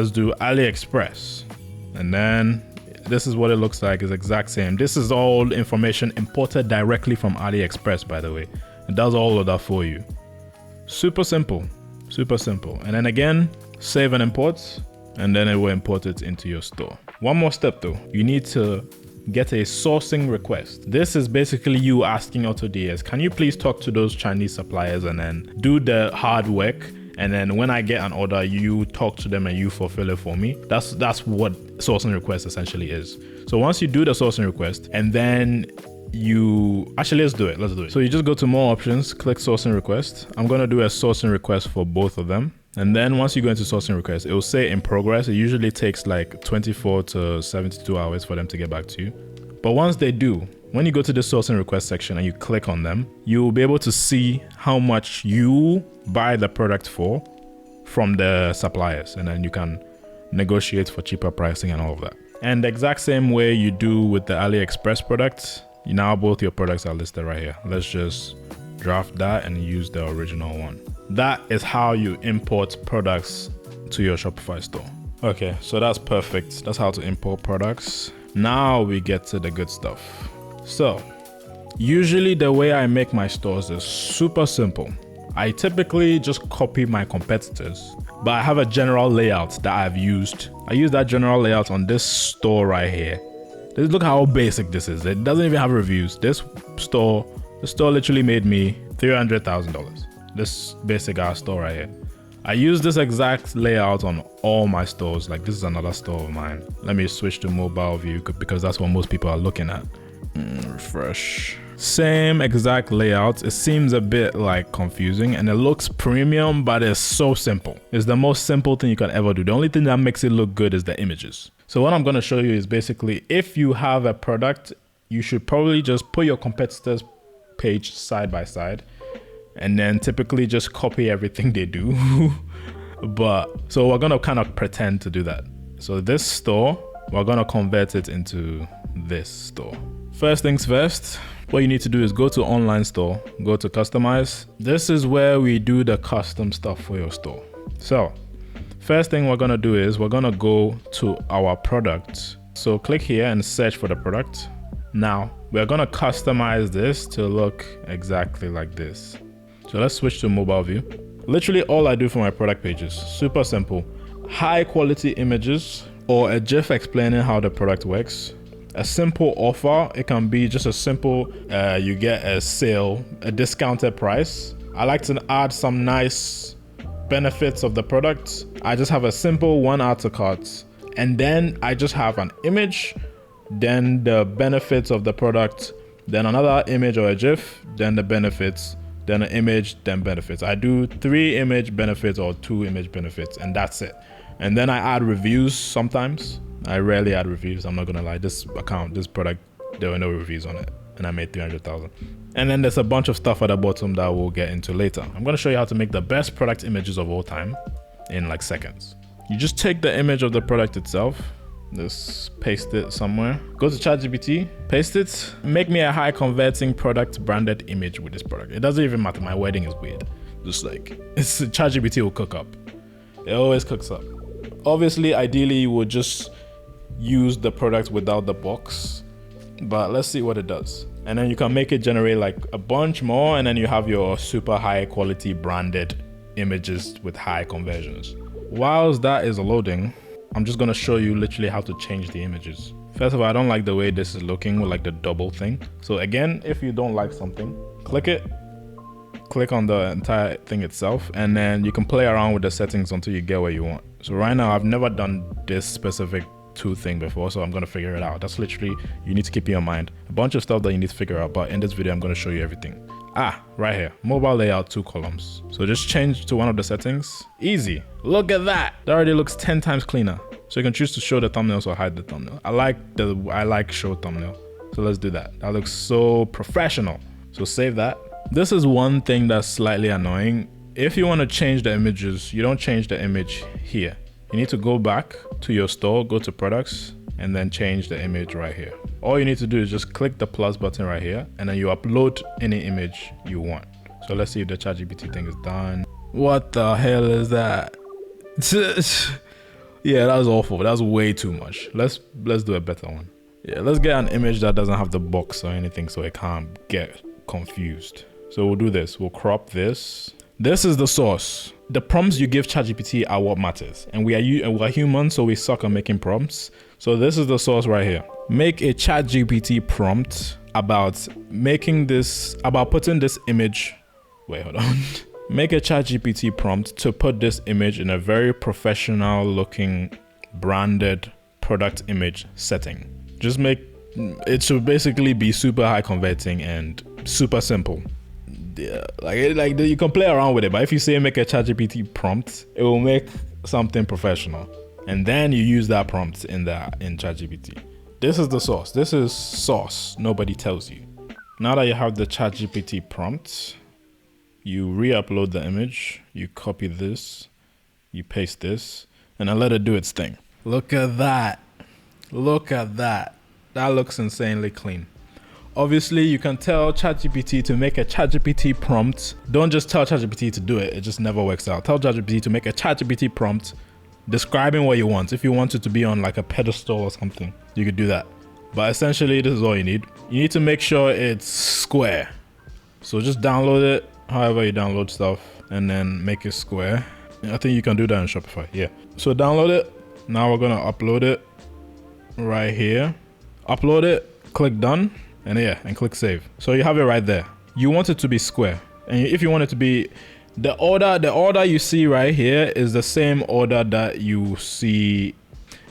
do AliExpress. And then this is what it looks like. It's exact same. This is all information imported directly from AliExpress, by the way. It does all of that for you. Super simple, super simple. And then again, save and import, and then it will import it into your store. One more step though, you need to get a sourcing request. This is basically you asking AutoDS, can you please talk to those Chinese suppliers and then do the hard work? And then when I get an order, you talk to them and you fulfill it for me. That's what sourcing request essentially is. So once you do the sourcing request and then let's do it. So you just go to more options, click sourcing request. I'm going to do a sourcing request for both of them. And then once you go into sourcing request, it will say in progress. It usually takes like 24 to 72 hours for them to get back to you. But once they do, when you go to the sourcing request section and you click on them, you will be able to see how much you buy the product for from the suppliers. And then you can negotiate for cheaper pricing and all of that. And the exact same way you do with the AliExpress products, now both your products are listed right here. Let's just draft that and use the original one. That is how you import products to your Shopify store. Okay, so that's perfect. That's how to import products. Now we get to the good stuff. So usually the way I make my stores is super simple. I typically just copy my competitors, but I have a general layout that I've used. I use that general layout on this store right here. Look how basic this is. It doesn't even have reviews. The store literally made me $300,000. This basic ass store right here. I use this exact layout on all my stores. Like this is another store of mine. Let me switch to mobile view because that's what most people are looking at. Refresh. Same exact layout. It seems a bit like confusing and it looks premium, but it's so simple. It's the most simple thing you can ever do. The only thing that makes it look good is the images. So what I'm going to show you is basically, if you have a product, you should probably just put your competitors' page side by side and then typically just copy everything they do. So we're going to kind of pretend to do that. So this store, we're going to convert it into this store. First things first, what you need to do is go to online store, go to customize. This is where we do the custom stuff for your store. So first thing we're going to do is we're going to go to our product. So click here and search for the product. Now we're going to customize this to look exactly like this. So let's switch to mobile view. Literally all I do for my product pages, super simple. High quality images or a GIF explaining how the product works. A simple offer, it can be just a simple, you get a sale, a discounted price. I like to add some nice benefits of the product. I just have a simple one add to cart, and then I just have an image, then the benefits of the product, then another image or a GIF, then the benefits, then an image, then benefits. I do 3 image benefits or 2 image benefits, and that's it. And then I add reviews sometimes. I rarely add reviews, I'm not gonna lie. This product, there were no reviews on it, and I made 300,000. And then there's a bunch of stuff at the bottom that we'll get into later. I'm gonna show you how to make the best product images of all time in like seconds. You just take the image of the product itself, just paste it somewhere. Go to ChatGPT, paste it, make me a high converting product branded image with this product. It doesn't even matter, my wording is weird. Just like, ChatGPT will cook up. It always cooks up. Obviously, ideally, you would just use the product without the box, but let's see what it does. And then you can make it generate like a bunch more, and then you have your super high quality branded images with high conversions. Whilst that is loading, I'm just gonna show you literally how to change the images. First of all, I don't like the way this is looking with like the double thing. So again, if you don't like something, click it, click on the entire thing itself, and then you can play around with the settings until you get what you want. So right now, I've never done this specific 2 thing before, so I'm gonna figure it out. That's literally, you need to keep in your mind a bunch of stuff that you need to figure out, but in this video I'm gonna show you everything. Right here, mobile layout 2 columns. So just change to one of the settings. Easy. Look at that, that already looks 10 times cleaner. So you can choose to show the thumbnails or hide the thumbnail. I like show thumbnail, so let's do that. That looks so professional. So save that. This is one thing that's slightly annoying. If you want to change the images, you don't change the image here. You need to go back to your store, go to products, and then change the image right here. All you need to do is just click the plus button right here, and then you upload any image you want. So let's see if the ChatGPT thing is done. What the hell is that? Yeah, that was awful. That's way too much. Let's do a better one. Yeah, let's get an image that doesn't have the box or anything so it can't get confused. So we'll do this. We'll crop this. This is the source. The prompts you give ChatGPT are what matters. And we're humans, so we suck at making prompts. So this is the source right here. Make a ChatGPT prompt about putting this image. Wait, hold on. Make a ChatGPT prompt to put this image in a very professional looking branded product image setting. Just make it should basically be super high converting and super simple. Yeah, like you can play around with it, but if you say make a ChatGPT prompt, it will make something professional, and then you use that prompt in ChatGPT. This is the source. This is sauce nobody tells you. Now that you have the ChatGPT prompt, you re-upload the image, you copy this, you paste this, and then let it do its thing. Look at that. Look at that. That looks insanely clean. Obviously, you can tell ChatGPT to make a ChatGPT prompt. Don't just tell ChatGPT to do it. It just never works out. Tell ChatGPT to make a ChatGPT prompt describing what you want. If you want it to be on like a pedestal or something, you could do that. But essentially, this is all you need. You need to make sure it's square. So just download it, however you download stuff, and then make it square. I think you can do that in Shopify, yeah. So download it. Now we're gonna upload it right here. Upload it, click done. And and click save. So you have it right there. You want it to be square. And if you want it to be, the order you see right here is the same order that you see.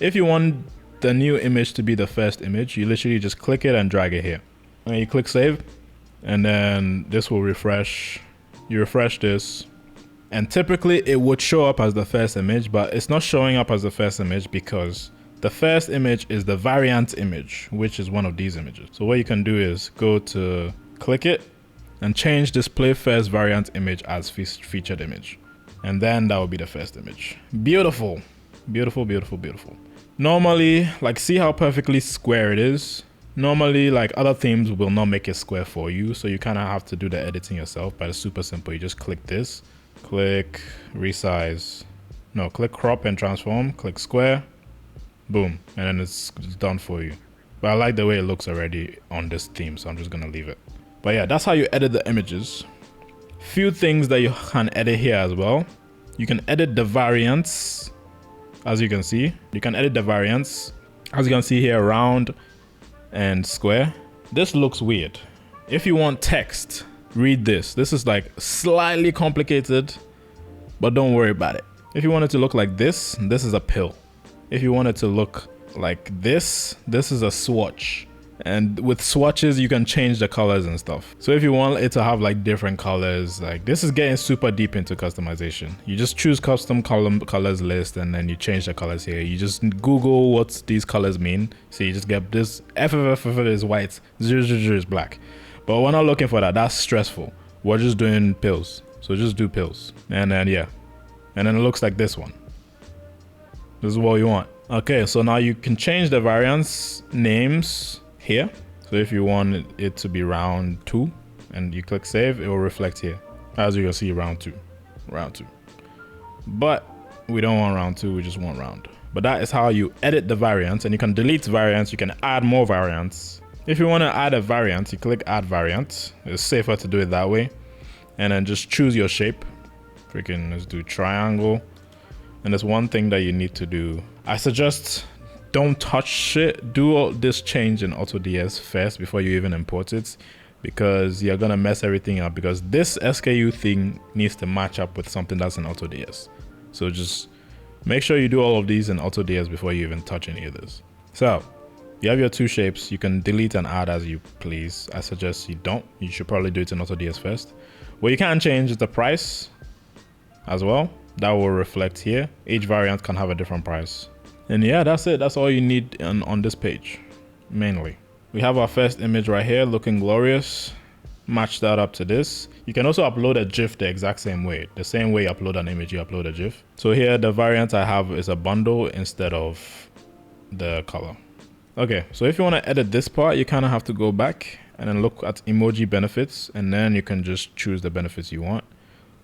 If you want the new image to be the first image, you literally just click it and drag it here. And you click save, and then this will refresh. You refresh this, and typically it would show up as the first image, but it's not showing up as the first image because the first image is the variant image, which is one of these images. So what you can do is go to click it and change display first variant image as featured image. And then that will be the first image. Beautiful, beautiful, beautiful, beautiful. Normally, like, see how perfectly square it is? Normally, like, other themes will not make it square for you. So you kind of have to do the editing yourself, but it's super simple. You just click this, click resize. No, click crop and transform, click square. Boom, and then it's done for you. But I like the way it looks already on this theme, so I'm just gonna leave it. But yeah, that's how you edit the images. Few things that you can edit here as well. You can edit the variants, as you can see. You can edit the variants, as you can see here, round and square. This looks weird. If you want text, read this. This is like slightly complicated, but don't worry about it. If you want it to look like this, this is a pill. If you want it to look like this is a swatch. And with swatches, you can change the colors and stuff. So if you want it to have like different colors, like this is getting super deep into customization. You just choose custom colors list, and then you change the colors here. You just Google what these colors mean. So you just get this FFF is white, 000 is black. But we're not looking for that. That's stressful. We're just doing pills. So just do pills. And then, yeah. And then it looks like this one. This is what you want. Okay, so now you can change the variants names here. So if you want it to be round 2 and you click save, it will reflect here. As you can see, round 2. But we don't want round 2, we just want round. But that is how you edit the variants, and you can delete variants, you can add more variants. If you want to add a variant, you click add variant. It's safer to do it that way. And then just choose your shape. Let's do triangle. And there's one thing that you need to do. I suggest don't touch it. Do all this change in AutoDS first before you even import it, because you're gonna mess everything up, because this SKU thing needs to match up with something that's in AutoDS. So just make sure you do all of these in AutoDS before you even touch any of this. So you have your 2 shapes. You can delete and add as you please. I suggest you don't. You should probably do it in AutoDS first. What you can change is the price as well. That will reflect here. Each variant can have a different price. And yeah, that's it. That's all you need on this page, mainly. We have our first image right here looking glorious. Match that up to this. You can also upload a GIF the exact same way. The same way you upload an image, you upload a GIF. So here, the variant I have is a bundle instead of the color. Okay, so if you want to edit this part, you kind of have to go back and then look at emoji benefits, and then you can just choose the benefits you want.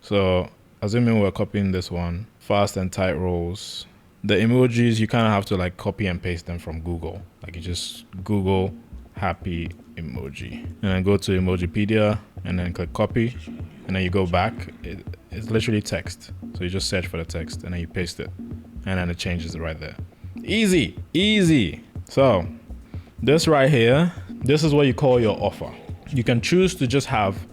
So assuming we're copying this one, fast and tight rolls. The emojis, you kind of have to like copy and paste them from Google. Like you just Google happy emoji and then go to Emojipedia and then click copy, and then you go back. It's literally text. So you just search for the text and then you paste it, and then it changes it right there. Easy. So this right here, this is what you call your offer. You can choose to just have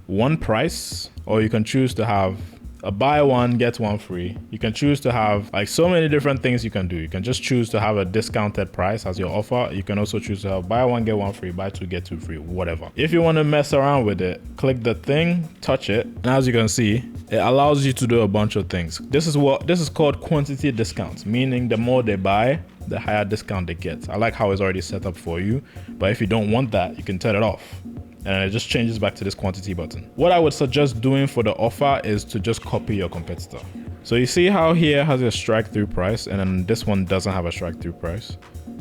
one price, or you can choose to have a buy one, get one free. You can choose to have like so many different things you can do. You can just choose to have a discounted price as your offer. You can also choose to have buy one, get one free, buy two, get two free, whatever. If you want to mess around with it, click the thing, touch it. And as you can see, it allows you to do a bunch of things. This is called quantity discounts, meaning the more they buy, the higher discount they get. I like how it's already set up for you, but if you don't want that, you can turn it off. And it just changes back to this quantity button. What I would suggest doing for the offer is to just copy your competitor. So you see how here has a strike through price, and then this one doesn't have a strike through price.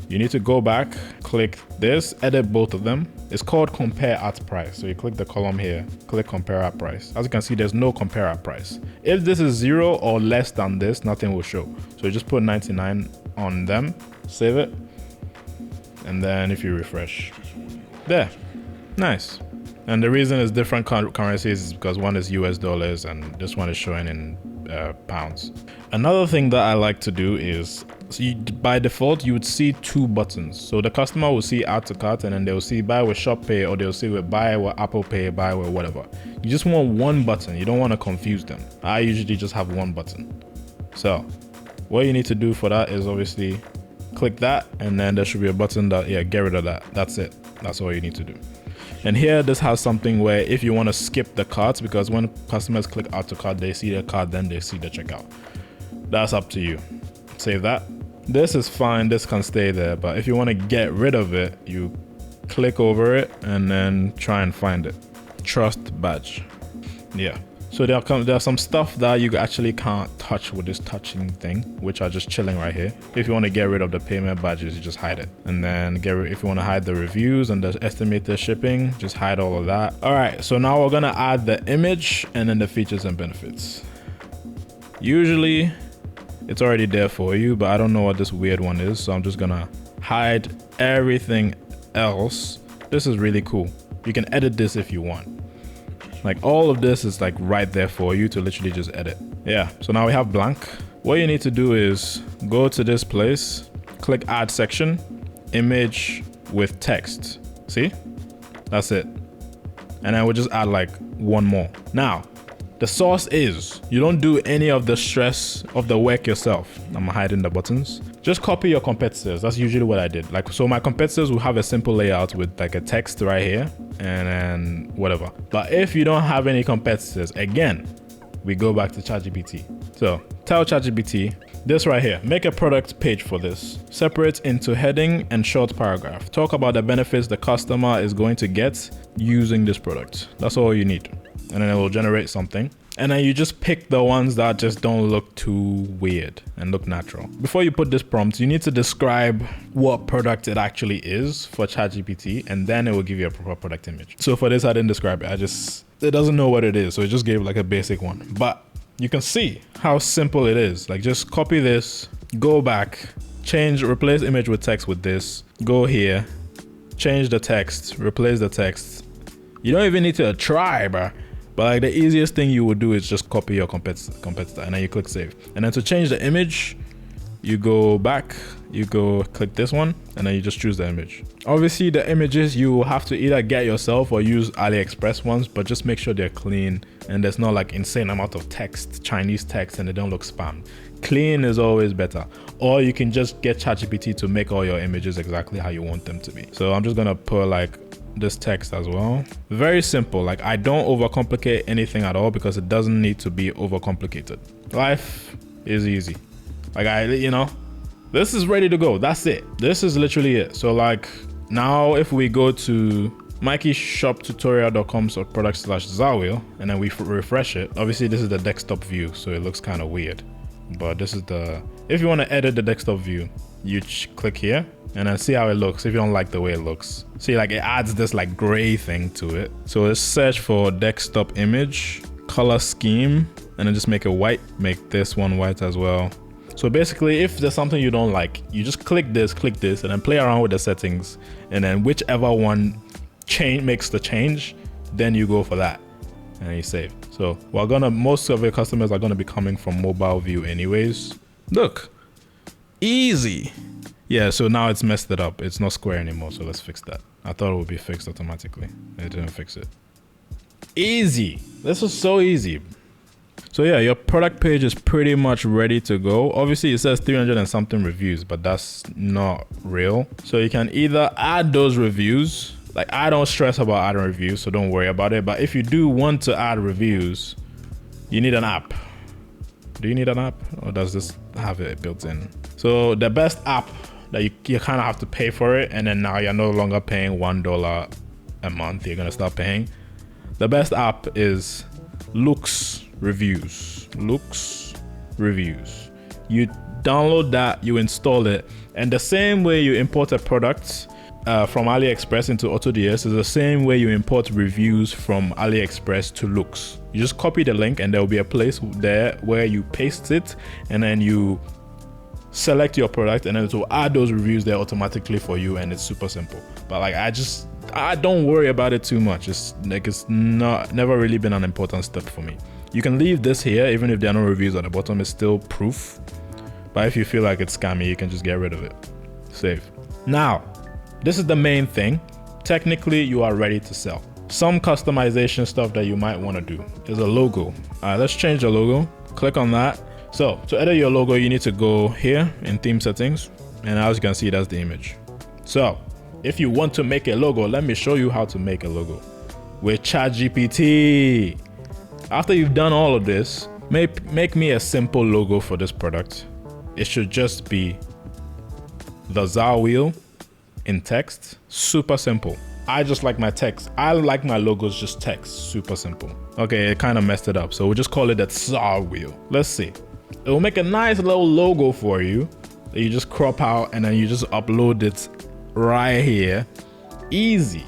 You need to go back, click this, edit both of them. It's called compare at price. So you click the column here, click compare at price. As you can see, there's no compare at price. If this is 0 or less than this, nothing will show. So you just put 99 on them, save it. And then if you refresh, there. Nice. And the reason it's different currencies is because one is US dollars and this one is showing in pounds. Another thing that I like to do is, by default, you would see 2 buttons. So the customer will see add to cart, and then they'll see buy with Shop Pay, or they'll see with buy with Apple Pay, buy with whatever. You just want one button. You don't want to confuse them. I usually just have one button. So what you need to do for that is obviously click that, and then there should be a button that, get rid of that. That's it. That's all you need to do. And here, this has something where if you want to skip the carts, because when customers click add to cart, they see the cart, then they see the checkout. That's up to you. Save that. This is fine. This can stay there. But if you want to get rid of it, you click over it and then try and find it. Trust badge. Yeah. So there's some stuff that you actually can't touch with this touching thing, which are just chilling right here. If you want to get rid of the payment badges, you just hide it. And then if you want to hide the reviews and the estimated shipping, just hide all of that. All right, so now we're gonna add the image and then the features and benefits. Usually it's already there for you, but I don't know what this weird one is. So I'm just gonna hide everything else. This is really cool. You can edit this if you want. Like all of this is like right there for you to literally just edit. Yeah, so now we have blank. What you need to do is go to this place, click add section, image with text. See? That's it. And then we'll just add like one more. Now, the source is, you don't do any of the stress of the work yourself. I'm hiding the buttons. Just copy your competitors. That's usually what I did. Like, so my competitors will have a simple layout with like a text right here and then whatever. But if you don't have any competitors, again, we go back to ChatGPT. So tell ChatGPT this right here, make a product page for this. Separate into heading and short paragraph. Talk about the benefits the customer is going to get using this product. That's all you need. And then it will generate something. And then you just pick the ones that just don't look too weird and look natural. Before you put this prompt, you need to describe what product it actually is for ChatGPT, and then it will give you a proper product image. So for this, I didn't describe it. It doesn't know what it is. So it just gave like a basic one. But you can see how simple it is. Like just copy this, go back, replace image with text with this, go here, change the text, replace the text. You don't even need to try, bro. But like the easiest thing you would do is just copy your competitor and then you click save. And then to change the image, you go back, you go click this one, and then you just choose the image. Obviously the images you will have to either get yourself or use AliExpress ones, but just make sure they're clean and there's not like insane amount of text, Chinese text, and they don't look spam. Clean is always better. Or you can just get ChatGPT to make all your images exactly how you want them to be. So I'm just gonna put like this text as well. Very simple. Like I don't overcomplicate anything at all because it doesn't need to be overcomplicated. Life is easy. Like this is ready to go. That's it. This is literally it. So like now if we go to mikeyshoptutorial.com/product/Zawil and then we refresh it, obviously this is the desktop view, so it looks kind of weird. But this is if you want to edit the desktop view, you click here and then see how it looks. If you don't like the way it looks, see like it adds this like gray thing to it. So let's search for desktop image, color scheme, and then just make it white. Make this one white as well. So basically if there's something you don't like, you just click this, and then play around with the settings, and then whichever one makes the change, then you go for that and you save. So most of your customers are gonna be coming from mobile view anyways. Look, easy. Yeah, so now it's messed it up. It's not square anymore, so let's fix that. I thought it would be fixed automatically. It didn't fix it. Easy. This is so easy. So yeah, your product page is pretty much ready to go. Obviously it says 300 and something reviews, but that's not real. So you can either add those reviews. Like I don't stress about adding reviews, so don't worry about it. But if you do want to add reviews, you need an app. Do you need an app, or does this have it built in? So the best app that you kind of have to pay for it, and then now you're no longer paying $1 a month. You're gonna start paying. The best app is Lux Reviews. Lux Reviews. You download that, you install it, and the same way you import a product from AliExpress into AutoDS is the same way you import reviews from AliExpress to Lux. You just copy the link and there will be a place there where you paste it and then you select your product and then it will add those reviews there automatically for you, and it's super simple. But like I don't worry about it too much. It's never really been an important step for me. You can leave this here even if there are no reviews at the bottom. It's still proof. But if you feel like it's scammy, you can just get rid of it. Save. Now, this is the main thing. Technically, you are ready to sell. Some customization stuff that you might want to do is a logo. Let's change the logo. Click on that. So to edit your logo, you need to go here in theme settings. And as you can see, that's the image. So If you want to make a logo, let me show you how to make a logo with ChatGPT. After you've done all of this, make me a simple logo for this product. It should just be the ZAR wheel in text. Super simple. I just like my text. I like my logos just text. Super simple. Okay, it kind of messed it up. So we'll just call it a ZAR wheel. Let's see. It will make a nice little logo for you that you just crop out and then you just upload it right here. Easy.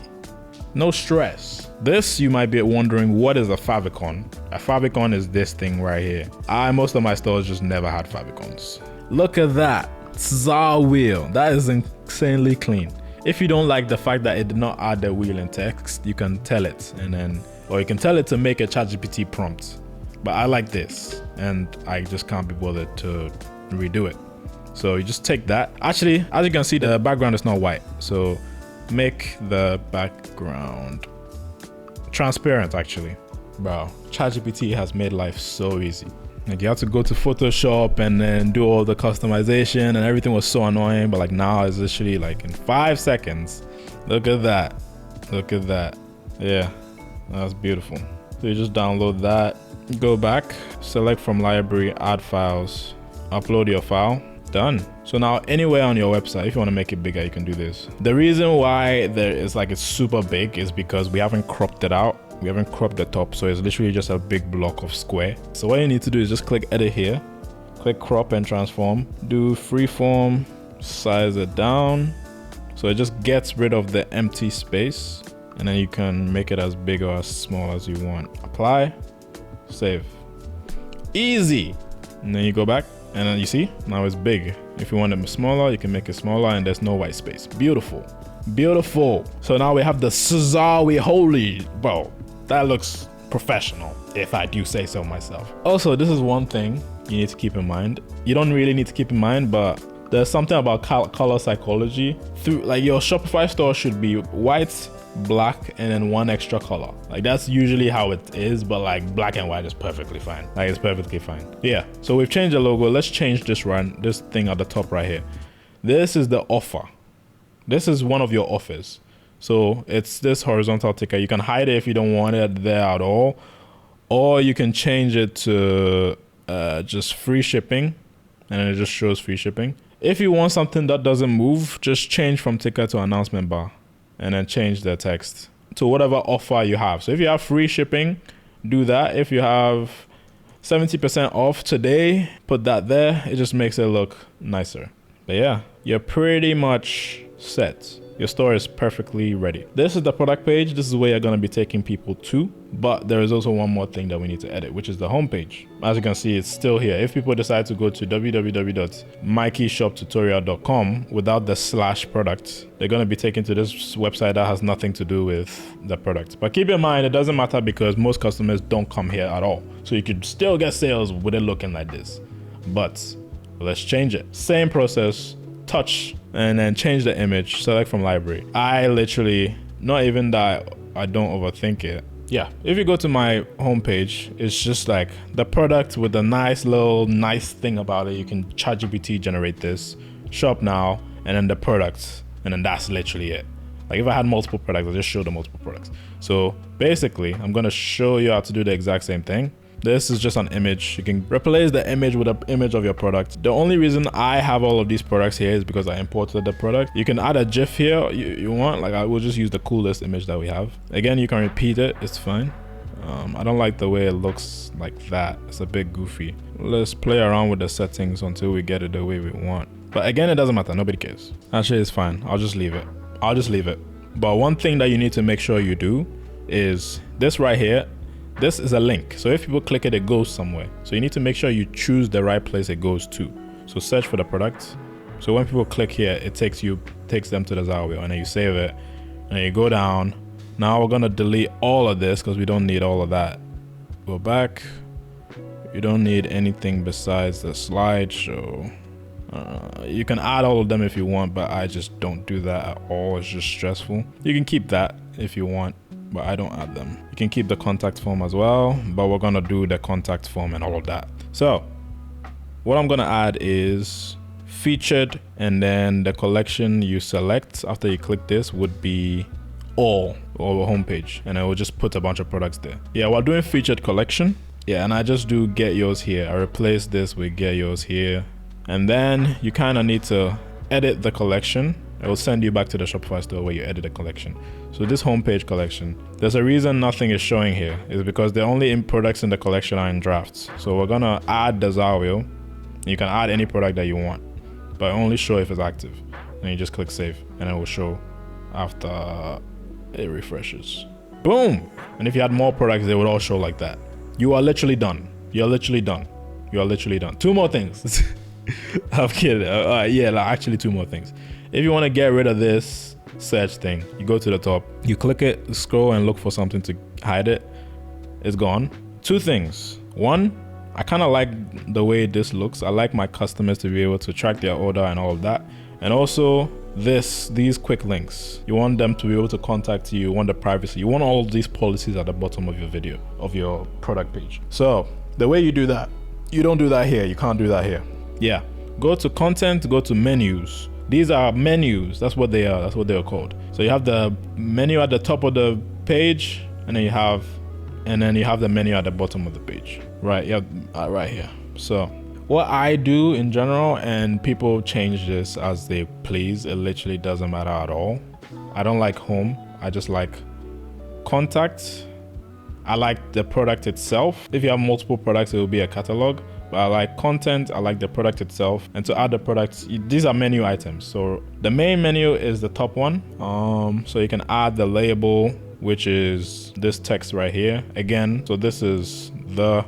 No stress. This, you might be wondering, what is a favicon? A favicon is this thing right here. Most of my stores just never had favicons. Look at that. ZAR wheel. That is insanely clean. If you don't like the fact that it did not add the wheel in text, you can tell it, or you can tell it to make a ChatGPT prompt. But I like this, and I just can't be bothered to redo it. So you just take that. Actually, as you can see, the background is not white. So make the background transparent, actually. Bro, ChatGPT has made life so easy. Like, you have to go to Photoshop and then do all the customization, and everything was so annoying, but like now it's literally like in 5 seconds. Look at that. Look at that. Yeah, that's beautiful. So you just download that, go back, select from library, add files, upload your file, done. So now anywhere on your website, if you want to make it bigger, you can do this. The reason why it's super big is because we haven't cropped it out. We haven't cropped the top, so it's literally just a big block of square. So what you need to do is just click edit here, click crop and transform, do freeform, size it down. So it just gets rid of the empty space, and then you can make it as big or as small as you want. Apply, save. Easy. And then you go back, and then you see, now it's big. If you want it smaller, you can make it smaller, and there's no white space. Beautiful. Beautiful. So now we have the ZAR wheel. Holy, bro. That looks professional, if I do say so myself. Also, this is one thing you need to keep in mind. You don't really need to keep in mind, but there's something about color psychology. Like, your Shopify store should be white, black, and then one extra color. Like, that's usually how it is, but like black and white is perfectly fine. Like, it's perfectly fine. Yeah, so we've changed the logo. Let's change this thing at the top right here. This is the offer. This is one of your offers. So it's this horizontal ticker. You can hide it if you don't want it there at all, or you can change it to just free shipping, and then it just shows free shipping. If you want something that doesn't move, just change from ticker to announcement bar, and then change the text to whatever offer you have. So if you have free shipping, do that. If you have 70% off today, put that there. It just makes it look nicer. But yeah, you're pretty much set. Your store is perfectly ready. This is the product page. This is where you're gonna be taking people to, but there is also one more thing that we need to edit, which is the homepage. As you can see, it's still here. If people decide to go to www.mikeyshoptutorial.com without the /product, they're gonna be taken to this website that has nothing to do with the product. But keep in mind, it doesn't matter because most customers don't come here at all. So you could still get sales with it looking like this. But let's change it. Same process, touch, and then change the image, select from library. I literally, not even that I don't overthink it. Yeah, if you go to my homepage, it's just like the product with a nice thing about it. You can ChatGPT generate this, shop now, and then the products, and then that's literally it. Like, if I had multiple products, I'll just show the multiple products. So basically, I'm gonna show you how to do the exact same thing. This is just an image. You can replace the image with an image of your product. The only reason I have all of these products here is because I imported the product. You can add a GIF here you want. Like, I will just use the coolest image that we have. Again, you can repeat it. It's fine. I don't like the way it looks like that. It's a bit goofy. Let's play around with the settings until we get it the way we want. But again, it doesn't matter. Nobody cares. Actually, it's fine. I'll just leave it. But one thing that you need to make sure you do is this right here. This is a link. So if people click it, it goes somewhere. So you need to make sure you choose the right place it goes to. So search for the product. So when people click here, it takes them to the ZAR wheel, and then you save it, and then you go down. Now we're gonna delete all of this because we don't need all of that. Go back. You don't need anything besides the slideshow. You can add all of them if you want, but I just don't do that at all. It's just stressful. You can keep that if you want, but I don't add them. You can keep the contact form as well, but we're gonna do the contact form and all of that. So what I'm gonna add is featured, and then the collection you select after you click this would be all or homepage, and I will just put a bunch of products there. Yeah, we're doing featured collection. Yeah, and I just do get yours here. I replace this with get yours here. And then you kind of need to edit the collection. It will send you back to the Shopify store where you edit the collection. So this homepage collection, there's a reason nothing is showing here. It's because the only products in the collection are in drafts. So we're gonna add the Zar wheel. You can add any product that you want, but only show if it's active. And you just click save, and it will show after it refreshes. Boom! And if you had more products, they would all show like that. You are literally done. You're literally done. You are literally done. 2 more things. I'm kidding. Yeah, like actually 2 more things. If you want to get rid of this search thing, you go to the top, you click it, scroll and look for something to hide it. It's gone. 2 things. 1, I kind of like the way this looks. I like my customers to be able to track their order and all of that. And also these quick links. You want them to be able to contact you. You want the privacy. You want all of these policies at the bottom of your video, of your product page. So the way you do that, you don't do that here. You can't do that here. Yeah. Go to content, go to menus. These are menus. That's what they are. That's what they are called. So you have the menu at the top of the page, and then you have the menu at the bottom of the page. Right. Yeah. Right here. So what I do in general, and people change this as they please, it literally doesn't matter at all. I don't like home. I just like contact. I like the product itself. If you have multiple products, it will be a catalog. But I like content, I like the product itself. And to add the products, these are menu items. So the main menu is the top one. So you can add the label, which is this text right here. Again, so this is the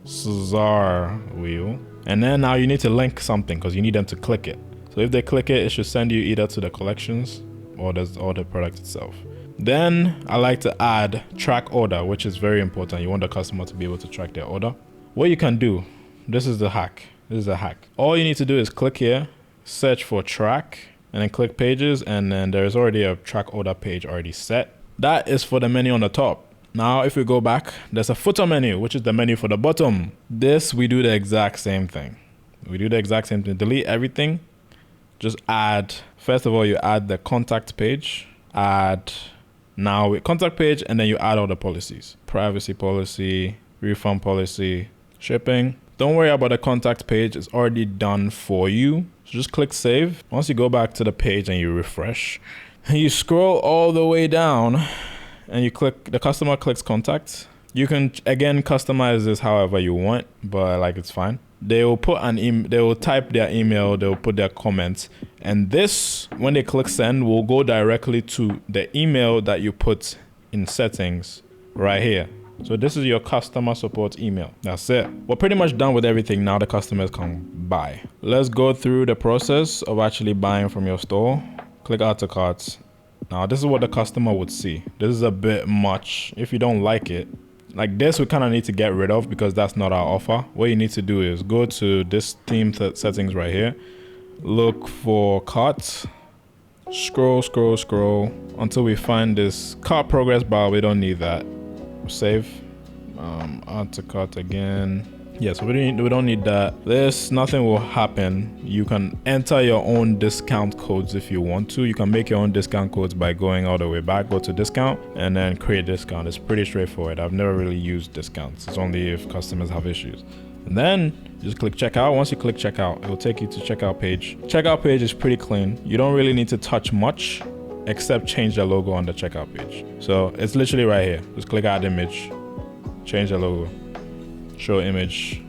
Zar wheel. And then now you need to link something because you need them to click it. So if they click it, it should send you either to the collections or the product itself. Then I like to add track order, which is very important. You want the customer to be able to track their order. What you can do, this is the hack. This is a hack. All you need to do is click here, search for track, and then click pages, and then there is already a track order page already set. That is for the menu on the top. Now, if we go back, there's a footer menu, which is the menu for the bottom. This, we do the exact same thing. We do the exact same thing. Delete everything. Just add, first of all, you add the contact page. Add now with contact page, and then you add all the policies. Privacy policy, refund policy, shipping. Don't worry about the contact page. It's already done for you. So just click save. Once you go back to the page and you refresh, and you scroll all the way down, and you click, the customer clicks contact. You can again customize this however you want, but like it's fine. They will put they will type their email, they will put their comments, and this, when they click send, will go directly to the email that you put in settings right here. So this is your customer support email. That's it. We're pretty much done with everything. Now the customers can buy. Let's go through the process of actually buying from your store. Click add to carts. Now this is what the customer would see. This is a bit much. If you don't like it, like this, we kind of need to get rid of because that's not our offer. What you need to do is go to this theme settings right here. Look for carts. Scroll until we find this cart progress bar. We don't need that. Save. Add to cart again. Yeah, so we don't need that. Nothing will happen. You can enter your own discount codes if you want to. You can make your own discount codes by going all the way back, go to discount, and then create discount. It's pretty straightforward. I've never really used discounts. It's only if customers have issues. And then just click checkout. Once you click checkout, it will take you to checkout page. Checkout page is pretty clean. You don't really need to touch much except change the logo on the checkout page. So it's literally right here. Just click add image, change the logo. Show image.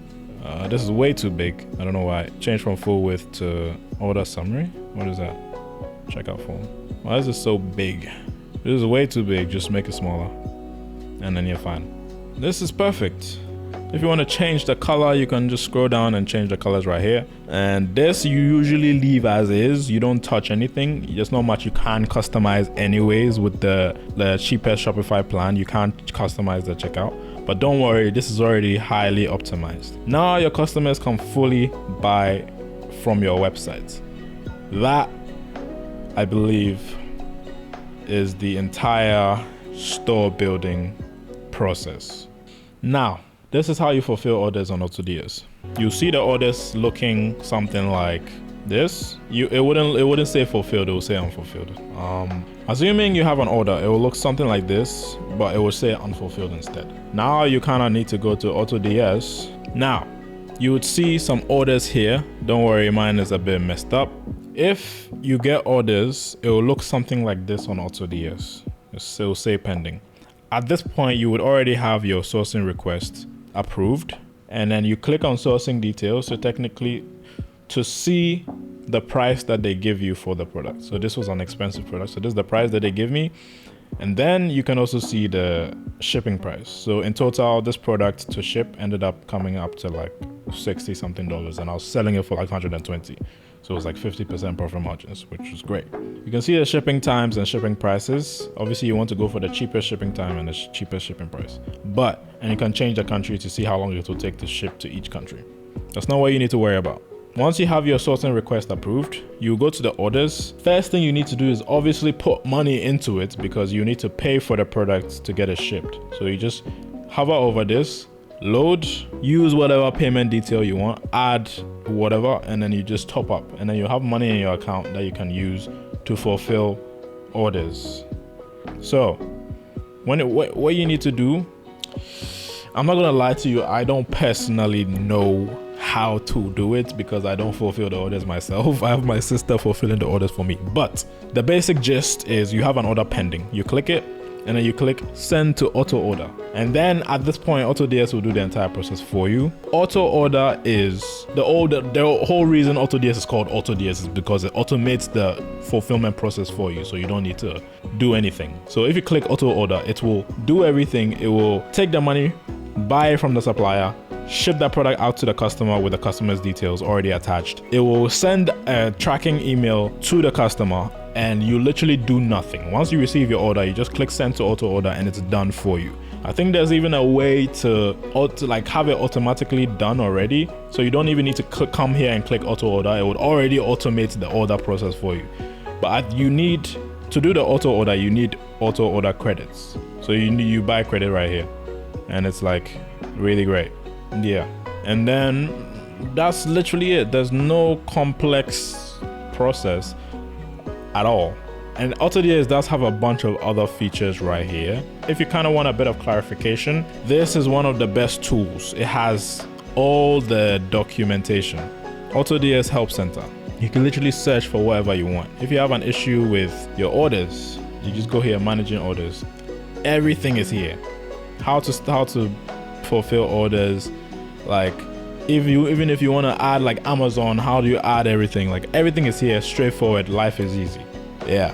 This is way too big. I don't know why. Change from full width to order summary. What is that? Checkout form. Why is this so big? This is way too big. Just make it smaller. And then you're fine. This is perfect. If you want to change the color, you can just scroll down and change the colors right here. And this you usually leave as is. You don't touch anything. There's not much you can customize anyways with the cheapest Shopify plan. You can't customize the checkout. But don't worry, this is already highly optimized. Now your customers can fully buy from your website. That, I believe, is the entire store building process. Now, this is how you fulfill orders on AutoDS. You see the orders looking something like this, it wouldn't say fulfilled, it will say unfulfilled. Assuming you have an order, it will look something like this, but it will say unfulfilled instead. Now you kind of need to go to AutoDS. Now you would see some orders here. Don't worry, mine is a bit messed up. If you get orders, it will look something like this on AutoDS. It will say pending. At this point, you would already have your sourcing request approved, and then you click on sourcing details. So technically, to see the price that they give you for the product. So this was an expensive product. So this is the price that they give me. And then you can also see the shipping price. So in total, this product to ship ended up coming up to like $60 something, and I was selling it for like 120. So it was like 50% profit margins, which was great. You can see the shipping times and shipping prices. Obviously, you want to go for the cheapest shipping time and the cheapest shipping price. And you can change the country to see how long it will take to ship to each country. That's not what you need to worry about. Once you have your sourcing request approved, you go to the orders. First thing you need to do is obviously put money into it because you need to pay for the product to get it shipped. So you just hover over this, load, use whatever payment detail you want, add whatever, and then you just top up. And then you have money in your account that you can use to fulfill orders. So what you need to do, I'm not gonna lie to you, I don't personally know how to do it because I don't fulfill the orders myself. I have my sister fulfilling the orders for me. But the basic gist is you have an order pending. You click it and then you click send to auto order. And then at this point, AutoDS will do the entire process for you. Auto order is the whole reason AutoDS is called AutoDS is because it automates the fulfillment process for you. So you don't need to do anything. So if you click auto order, it will do everything. It will take the money, buy it from the supplier, ship that product out to the customer with the customer's details already attached. It will send a tracking email to the customer and you literally do nothing. Once you receive your order, you just click send to auto order and it's done for you. I think there's even a way to like have it automatically done already. So you don't even need to come here and click auto order. It would already automate the order process for you. But you need to do the auto order, you need auto order credits. So you buy credit right here and it's like really great. Yeah, and then that's literally it. There's no complex process at all. And AutoDS does have a bunch of other features right here. If you kind of want a bit of clarification, this is one of the best tools. It has all the documentation. AutoDS Help Center. You can literally search for whatever you want. If you have an issue with your orders, you just go here, managing orders. Everything is here. How to fulfill orders, like even if you want to add like Amazon, how do you add everything? Like everything is here, straightforward. Life is easy. Yeah,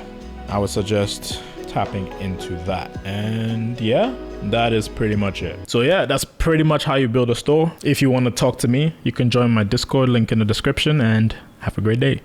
I would suggest tapping into that. And yeah, that is pretty much it. So yeah, that's pretty much how you build a store. If you want to talk to me, you can join my Discord, link in the description, and have a great day.